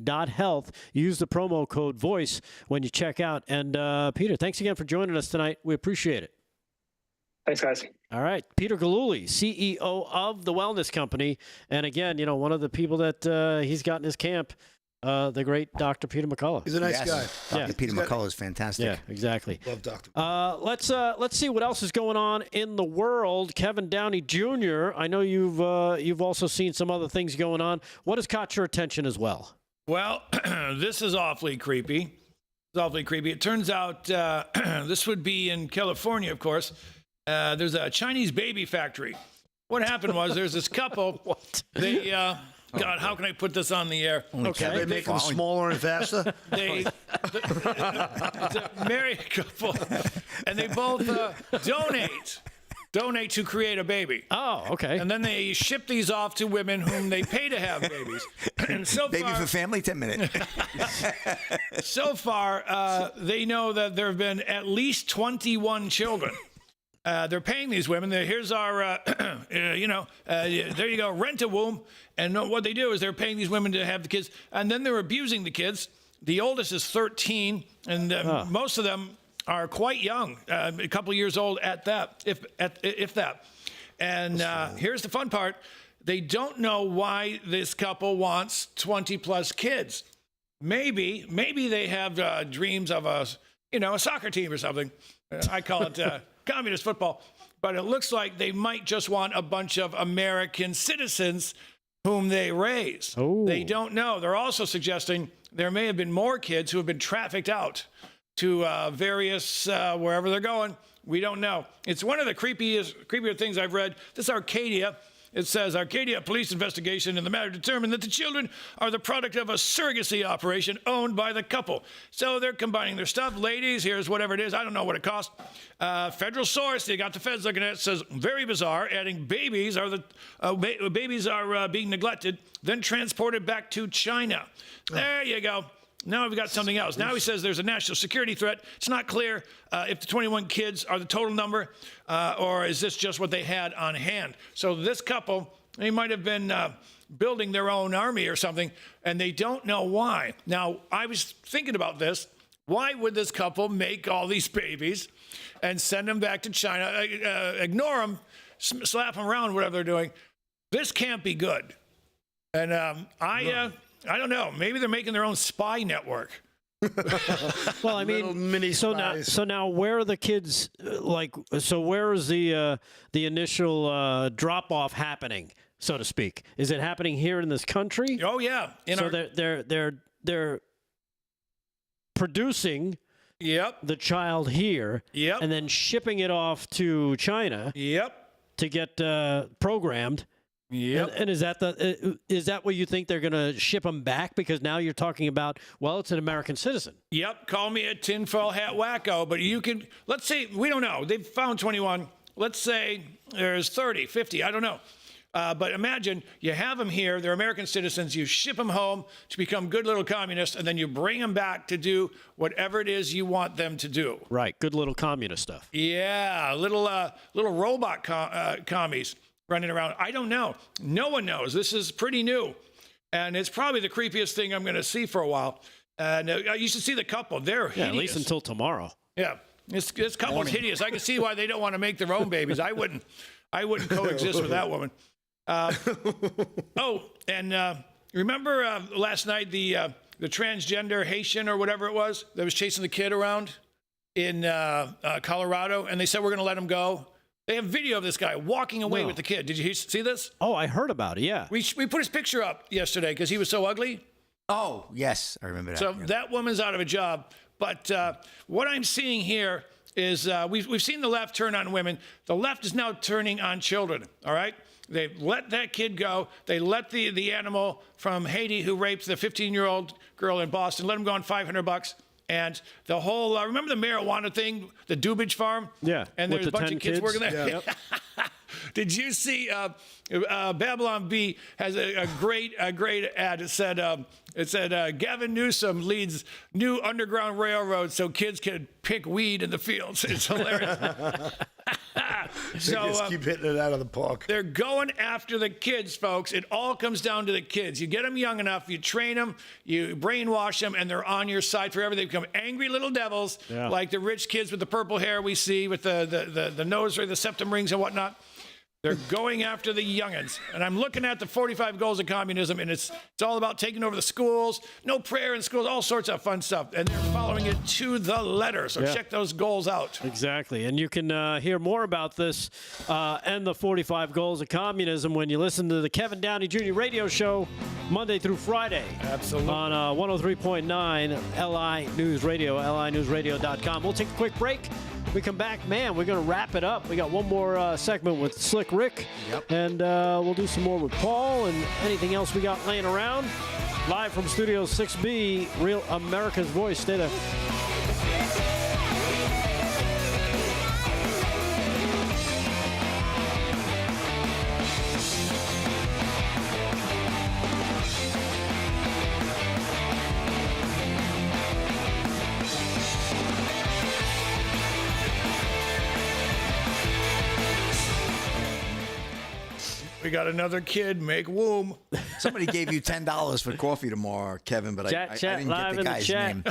Use the promo code VOICE when you check out. And Peter, thanks again for joining us tonight. We appreciate it. Thanks, guys. All right. Peter Galuli, CEO of the Wellness Company. And again, one of the people that he's got in his camp, the great Dr. Peter McCullough. He's a nice guy. Dr. Peter McCullough is fantastic. Yeah, exactly. Love Dr. Let's see what else is going on in the world. Kevin Downey Jr., I know you've also seen some other things going on. What has caught your attention as well? Well, this is awfully creepy. It's awfully creepy. It turns out this would be in California, of course. There's a Chinese baby factory. What happened was there's this couple. What? They, God, how can I put this on the air? Okay. They make them smaller and faster? It's a married couple, and they both donate donate to create a baby. Oh, okay. And then they ship these off to women whom they pay to have babies. And so Baby far, for family, 10 minutes. so far, they know that there have been at least 21 children. They're paying these women. Here's our, there you go, rent a womb. And what they do is they're paying these women to have the kids, and then they're abusing the kids. The oldest is 13, and most of them are quite young, a couple of years old at that, if that. And here's the fun part. They don't know why this couple wants 20-plus kids. Maybe they have dreams of a soccer team or something. I call it communist football. But it looks like they might just want a bunch of American citizens whom they raise. Oh. They don't know. They're also suggesting there may have been more kids who have been trafficked out to various, wherever they're going. We don't know. It's one of the creepier things I've read. This is Arcadia. It says, Arcadia police investigation in the matter determined that the children are the product of a surrogacy operation owned by the couple. So they're combining their stuff. Ladies, here's whatever it is. I don't know what it costs. Federal source, they got the feds looking at it, says, very bizarre, adding babies are being neglected, then transported back to China. There you go. Now we've got something else. Now he says there's a national security threat. It's not clear if the 21 kids are the total number or is this just what they had on hand. So this couple, they might have been building their own army or something, and they don't know why. Now, I was thinking about this. Why would this couple make all these babies and send them back to China, ignore them, slap them around, whatever they're doing? This can't be good. And I don't know. Maybe they're making their own spy network. Well, I mean, mini so now, where are the kids? So where is the initial drop off happening, so to speak? Is it happening here in this country? Oh yeah. They're producing. Yep. The child here. Yep. And then shipping it off to China. Yep. To get programmed. Yep. And is that what you think they're going to ship them back? Because now you're talking about, well, it's an American citizen. Yep. Call me a tinfoil hat wacko, but you can, let's say, we don't know. They've found 21. Let's say there's 30, 50. I don't know. But imagine you have them here. They're American citizens. You ship them home to become good little communists, and then you bring them back to do whatever it is you want them to do. Right. Good little communist stuff. Yeah. Little robot commies running around. I don't know. No one knows. This is pretty new. And it's probably the creepiest thing I'm going to see for a while. And you should see the couple. They're hideous. At least until tomorrow. Yeah. This couple's hideous. I can see why they don't want to make their own babies. I wouldn't coexist with that woman. Remember last night the transgender Haitian or whatever it was that was chasing the kid around in Colorado, and they said we're going to let him go. They have video of this guy walking away with the kid. Did you see this? Oh, I heard about it, yeah. We put his picture up yesterday because he was so ugly. Oh, yes, I remember that. So that woman's out of a job. But what I'm seeing here is we've seen the left turn on women. The left is now turning on children, all right? They let that kid go. They let the animal from Haiti who raped the 15-year-old girl in Boston, let him go on $500. And the whole, remember the marijuana thing, the Dubage farm? Yeah. And there's a bunch of kids working there. Yeah. Did you see Babylon Bee has a great ad? It said Gavin Newsom leads new underground railroad so kids can pick weed in the fields. It's hilarious. So just keep hitting it out of the park. They're going after the kids, folks. It all comes down to the kids. You get them young enough, you train them, you brainwash them, and they're on your side forever. They become angry little devils, like the rich kids with the purple hair we see with the nose or the septum rings and whatnot. They're going after the youngins. And I'm looking at the 45 goals of communism, and it's all about taking over the schools, no prayer in schools, all sorts of fun stuff. And they're following it to the letter. So check those goals out. Exactly. And you can hear more about this and the 45 goals of communism when you listen to the Kevin Downey Jr. radio show Monday through Friday. Absolutely. On 103.9 LI News Radio, linewsradio.com. We'll take a quick break. We come back, man, we're going to wrap it up. We got one more segment with Slick Rick. Yep. And we'll do some more with Paul and anything else we got laying around. Live from Studio 6B, Real America's Voice. Stay there. We got another kid. Make womb. Somebody gave you $10 for coffee tomorrow, Kevin, but I didn't get the guy's name.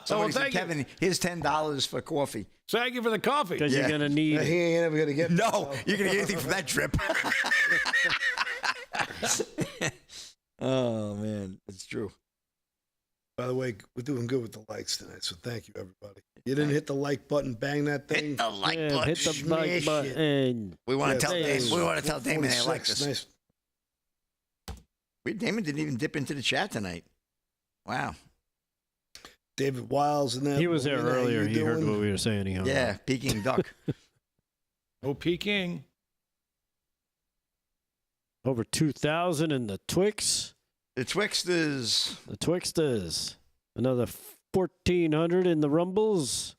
Somebody said, Kevin, here's $10 for coffee. Thank you for the coffee. Because you're going to need He ain't ever going to get No, you're going to get anything from that drip. Oh, man. It's true. By the way, we're doing good with the likes tonight, so thank you, everybody. You didn't hit the like button, bang that thing. Hit the like button. Hit the like button. We want to tell Damon. We want to tell Damon they like this. Nice. Damon didn't even dip into the chat tonight. Wow. David Wiles and that. He was there earlier. He heard what we were saying. Yeah, Peking duck. Oh, Peking. Over 2,000 in the Twix. The Twixters. The Twixters. Another 1,400 in the Rumbles.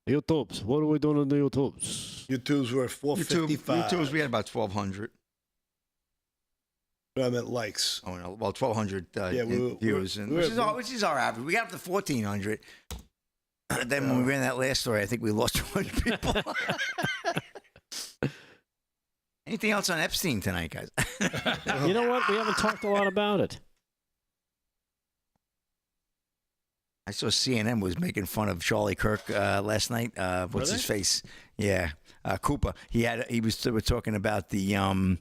YouTubes. What are we doing on the YouTubes? YouTubes were at 455. YouTubes, we had about 1,200. But I meant likes. Oh, no. Well, 1,200 views. Which is our average. We got up to 1,400. Then when we ran that last story, I think we lost 200 people. Anything else on Epstein tonight, guys? You know what? We haven't talked a lot about it. I saw CNN was making fun of Charlie Kirk last night. What's his face? Yeah, Cooper. They were talking about the.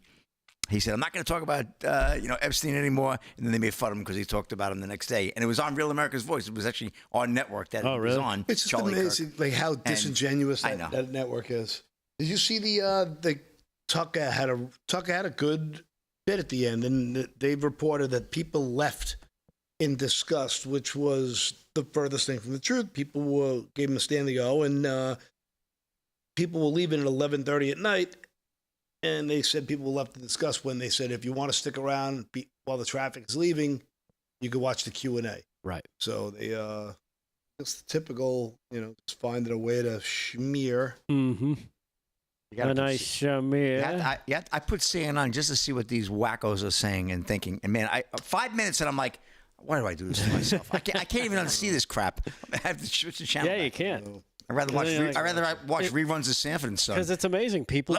He said, "I'm not going to talk about Epstein anymore," and then they made fun of him because he talked about him the next day, and it was on Real America's Voice. It was actually our network that it was on. It's just Charlie amazing, Kirk. like how disingenuous that network is. Did you see the Tucker had a good bit at the end, and they've reported that people left in disgust, which was the furthest thing from the truth. People gave him a standing O, and people were leaving at 11:30 at night, and they said people were left in disgust when they said, if you want to stick around while the traffic is leaving, you can watch the Q&A. Right. So they, it's the typical, just finding a way to smear. Mm-hmm. A nice smear. I put CNN just to see what these wackos are saying and thinking. And man, 5 minutes and I'm like, why do I do this to myself? I can't even unsee this crap. I have to switch the channel. Yeah, you can't. I'd rather watch reruns of Sanford and Son. Because it's amazing. People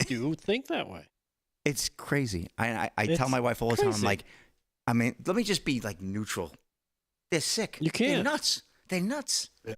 do think that way. It's crazy. I tell my wife all the time, I'm like, let me just be like neutral. They're sick. You can't. They're nuts. Yeah.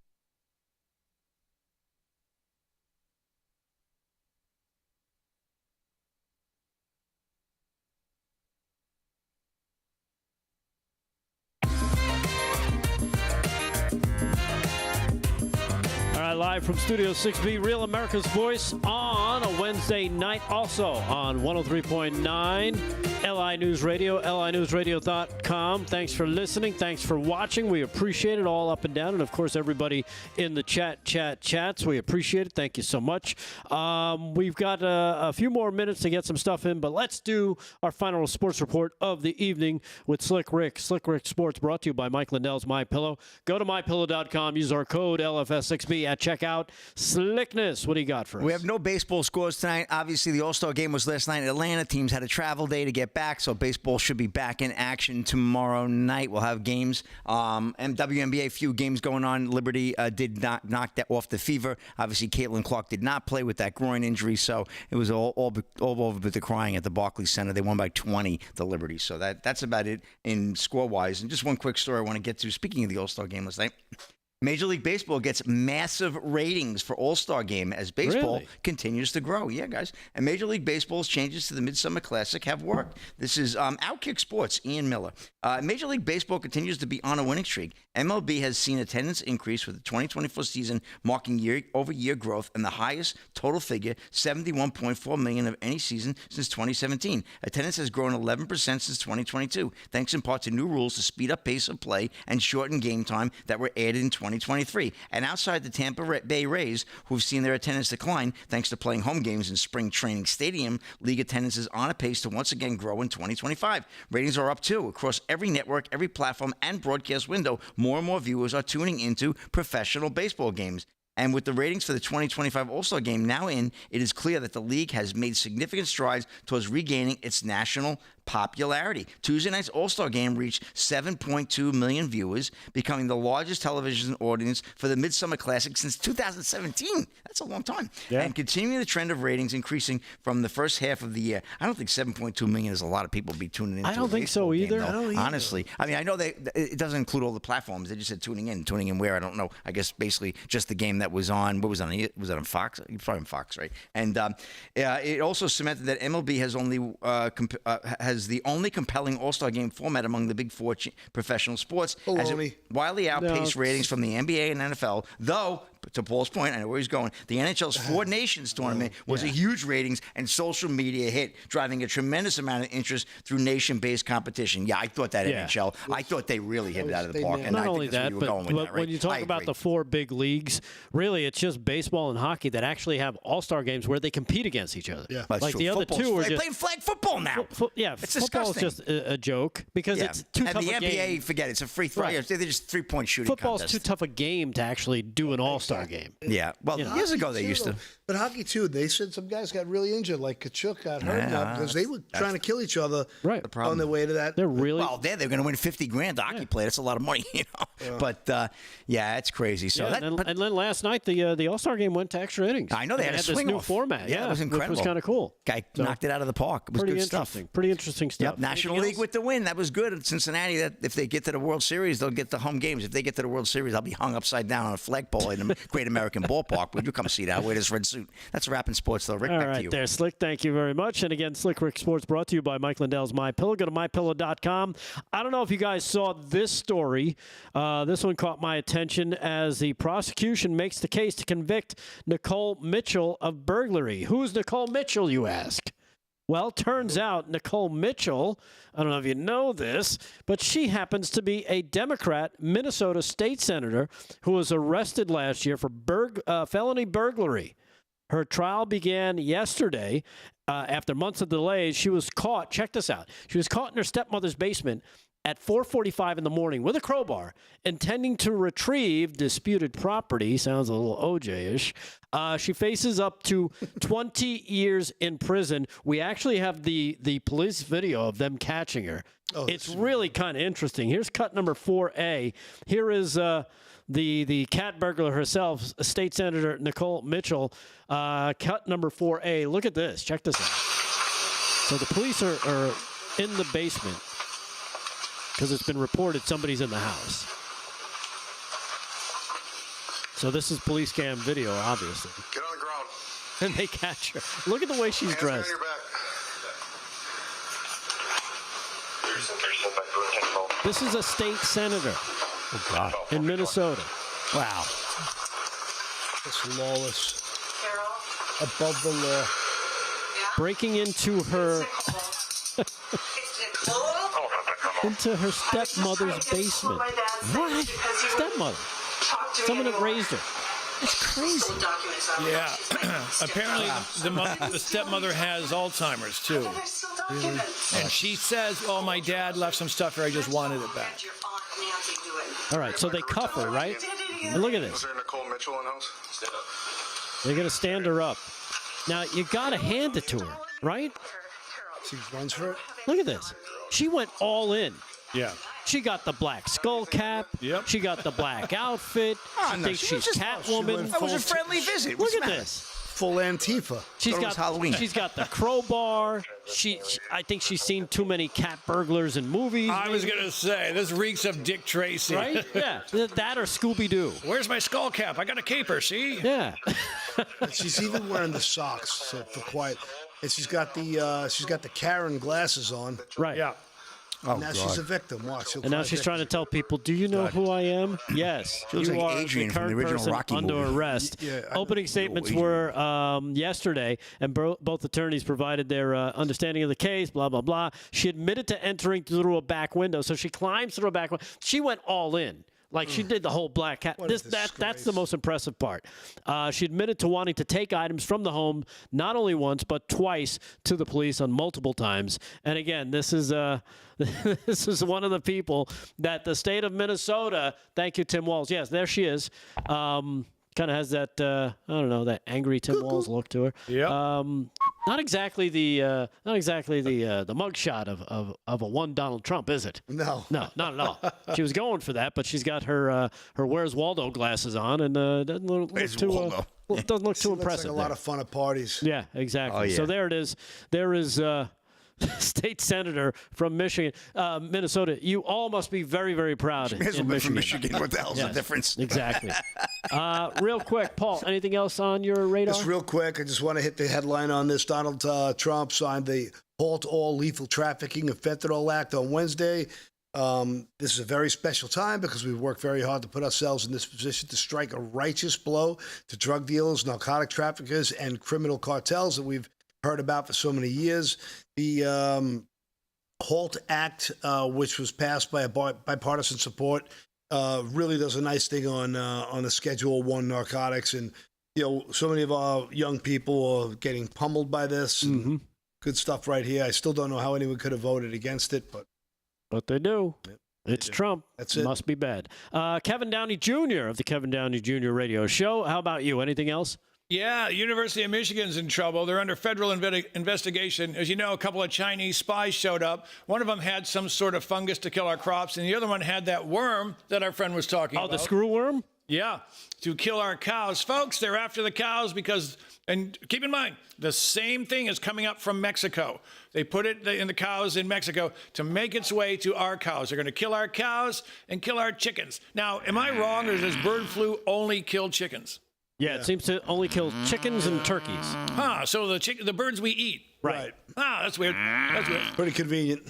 Live from Studio 6B, Real America's Voice on a Wednesday night, also on 103.9 LI News Radio, linewsradio.com. Thanks for listening. Thanks for watching. We appreciate it all up and down. And, of course, everybody in the chats. We appreciate it. Thank you so much. We've got a few more minutes to get some stuff in, but let's do our final sports report of the evening with Slick Rick. Slick Rick Sports brought to you by Mike Lindell's MyPillow. Go to MyPillow.com. Use our code LFS6B at checkout. Slickness, what do you got for us? We have no baseball scores tonight. Obviously, the All-Star game was last night in Atlanta. Teams had a travel day to get back, so baseball should be back in action tomorrow night. We'll have games. And WNBA, few games going on. Liberty did not knock that off the fever. Obviously, Caitlin Clark did not play with that groin injury, so it was all over with the crying at the Barclays Center. They won by 20, the Liberty. So that's about it in score-wise. And just one quick story I want to get to. Speaking of the All-Star game last night, Major League Baseball gets massive ratings for All-Star Game as baseball continues to grow. Yeah, guys. And Major League Baseball's changes to the Midsummer Classic have worked. This is Outkick Sports, Ian Miller. Major League Baseball continues to be on a winning streak. MLB has seen attendance increase with the 2024 season marking year-over-year growth and the highest total figure, 71.4 million of any season since 2017. Attendance has grown 11% since 2022, thanks in part to new rules to speed up pace of play and shorten game time that were added in 2023. And outside the Tampa Bay Rays, who've seen their attendance decline thanks to playing home games in spring training stadium, league attendance is on a pace to once again grow in 2025. Ratings are up too across every network, every platform, and broadcast window. More and more viewers are tuning into professional baseball games. And with the ratings for the 2025 All-Star Game now in, it is clear that the league has made significant strides towards regaining its national popularity. Tuesday night's All-Star Game reached 7.2 million viewers, becoming the largest television audience for the Midsummer Classic since 2017. That's a long time. Yeah. And continuing the trend of ratings increasing from the first half of the year. I don't think 7.2 million is a lot of people be tuning in. I don't think so either. Honestly. I mean, I know it doesn't include all the platforms. They just said tuning in. Tuning in where? I don't know. I guess basically just the game that was on. What was on? Was that on Fox? Probably on Fox, right? And it also cemented that MLB has the only compelling All-Star Game format among the big four professional sports, as it wildly outpaced ratings from the NBA and NFL. Though, to Paul's point, I know where he's going, the NHL's Four Nations tournament was a huge ratings and social media hit, driving a tremendous amount of interest through nation-based competition. Yeah, I thought that NHL, I thought they really hit it out of the park. And not only that, but when you talk about the four big leagues, really it's just baseball and hockey that actually have all-star games where they compete against each other. Yeah, like the other two are just playing flag football now. It's football is just a joke because it's too tough a game. And the NBA, forget it, it's a free throw. Right. They're just three-point shooting Football's contest. too tough a game to actually do an all-star game. Yeah, well, years ago they used to. But hockey, too, they said some guys got really injured, like Kachuk got hurt because they were trying to kill each other on their way to that. They're going to win $50,000 to hockey play. That's a lot of money, you know. But, it's crazy. So and then last night, the All-Star game went to extra innings. I know they had this swing new off. format. Yeah, it was incredible. Which was kind of cool. Guy knocked it out of the park. It was good stuff. Pretty interesting stuff. Yep, National League with the win. That was good at Cincinnati. That if they get to the World Series, they'll get the home games. If they get to the World Series, I'll be hung upside down on a flagpole in the Great American Ballpark. Would you come see that? Wear this red suit. That's a wrap in sports, though. Rick, all back right, to you. There, Slick. Thank you very much. And again, Slick Rick Sports brought to you by Mike Lindell's MyPillow. Go to mypillow.com. I don't know if you guys saw this story. This one caught my attention as the prosecution makes the case to convict Nicole Mitchell of burglary. Who's Nicole Mitchell, you ask? Well, turns out Nicole Mitchell, I don't know if you know this, but she happens to be a Democrat Minnesota state senator who was arrested last year for felony burglary. Her trial began yesterday. After months of delays, she was caught. Check this out. She was caught in her stepmother's basement at 4:45 in the morning with a crowbar, intending to retrieve disputed property. Sounds a little OJ-ish. She faces up to 20 years in prison. We actually have the police video of them catching her. It's really kind of interesting. Here's cut number 4A. Here is the cat burglar herself, State Senator Nicole Mitchell. Cut number 4A. Look at this. Check this out. So the police are in the basement because it's been reported somebody's in the house. So this is police cam video, obviously. Get on the ground. And they catch her. Look at the way she's dressed. Your back. This is a state senator in Minnesota. Wow. It's lawless. Above the law. Breaking into her stepmother's basement. What? Stepmother. Someone that raised her. It's crazy. Yeah. Apparently, the stepmother has Alzheimer's, too. And she says, my dad left some stuff here. I just wanted it back. All right, so they cuff her, right? And look at this. Was there Nicole Mitchell in the house? They're going to stand her up. Now, you got to hand it to her, right? She runs for it. Look at this. She went all in. Yeah. She got the black skull cap. Yep. She got the black outfit. She thinks she's Catwoman. That was a friendly visit. Look at this. Full Antifa. She's got Halloween. She's got the crowbar. I think she's seen too many cat burglars in movies. I was going to say, this reeks of Dick Tracy. Right? Yeah. That or Scooby-Doo. Where's my skull cap? I got a caper, see? Yeah. She's even wearing the socks for quiet. And she's got the Karen glasses on. Right. Yeah. Now she's a victim. Watch. And now she's trying to tell people, do you know who I am? Yes. She looks you like are Adrian the from the current original person Rocky under movie. arrest. Yeah, Opening statements were yesterday, and both attorneys provided their understanding of the case, blah, blah, blah. She admitted to entering through a back window, so she climbs through a back window. She went all in. Like, she did the whole black cat. That's the most impressive part. She admitted to wanting to take items from the home, not only once, but twice to the police on multiple times. And again, this is this is one of the people that the state of Minnesota, thank you, Tim Walz. Yes, there she is. Kind of has that, I don't know, that angry Tim Walz look to her. Yeah. Not exactly the mugshot of a one Donald Trump, is it? No, not at all. She was going for that, but she's got her Where's Waldo glasses on, and doesn't look too impressive. Looks like a lot of fun at parties. Yeah, exactly. Oh, yeah. So there it is. There is. State senator from Michigan, Minnesota. You all must be very, very proud in Michigan. From Michigan. What the hell's the difference? Exactly. Real quick, Paul, anything else on your radar? Just real quick, I just want to hit the headline on this. Donald Trump signed the Halt All Lethal Trafficking of Fentanyl Act on Wednesday. This is a very special time because we've worked very hard to put ourselves in this position to strike a righteous blow to drug dealers, narcotic traffickers, and criminal cartels that we've heard about for so many years. The HALT Act, which was passed by bipartisan support, really does a nice thing on the Schedule 1 narcotics. And, so many of our young people are getting pummeled by this. Mm-hmm. Good stuff right here. I still don't know how anyone could have voted against it, but they do. Yep, it's Trump. That's it. Must be bad. Kevin Downey Jr. of the Kevin Downey Jr. Radio Show. How about you? Anything else? Yeah, University of Michigan's in trouble. They're under federal investigation. As you know, a couple of Chinese spies showed up. One of them had some sort of fungus to kill our crops, and the other one had that worm that our friend was talking about. Oh, the screw worm? Yeah, to kill our cows. Folks, they're after the cows because, and keep in mind, the same thing is coming up from Mexico. They put it in the cows in Mexico to make its way to our cows. They're going to kill our cows and kill our chickens. Now, am I wrong, or does bird flu only kill chickens? Yeah, it seems to only kill chickens and turkeys. So the birds we eat. Right. That's weird. That's weird. Pretty convenient.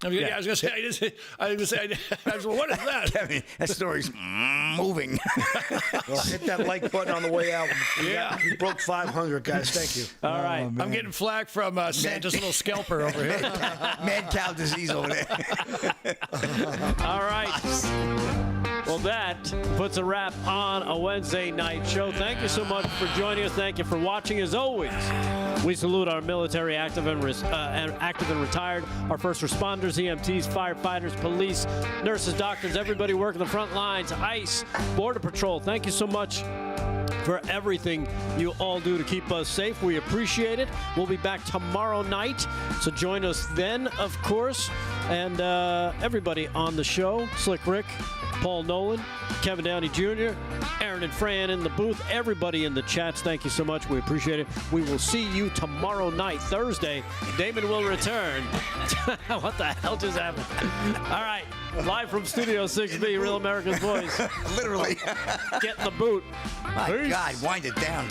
I was going to say, what is that? Kevin, that story's moving. Well, hit that like button on the way out. Yeah. We broke 500, guys. Thank you. All right. I'm getting flack from Santa's little scalper over here. Mad cow disease over there. All right. Well, that puts a wrap on a Wednesday night show. Thank you so much for joining us. Thank you for watching. As always, we salute our military active and retired, our first responders, EMTs, firefighters, police, nurses, doctors, everybody working the front lines, ICE, Border Patrol. Thank you so much for everything you all do to keep us safe. We appreciate it. We'll be back tomorrow night, so join us then, of course. And everybody on the show, Slick Rick, Paul Nolan, Kevin Downey Jr., Aaron and Fran in the booth, everybody in the chats, thank you so much. We appreciate it. We will see you tomorrow night, Thursday. Damon will return. What the hell just happened? All right, live from Studio 6B, Real America's Voice. Literally. Get in the boot. My God, wind it down.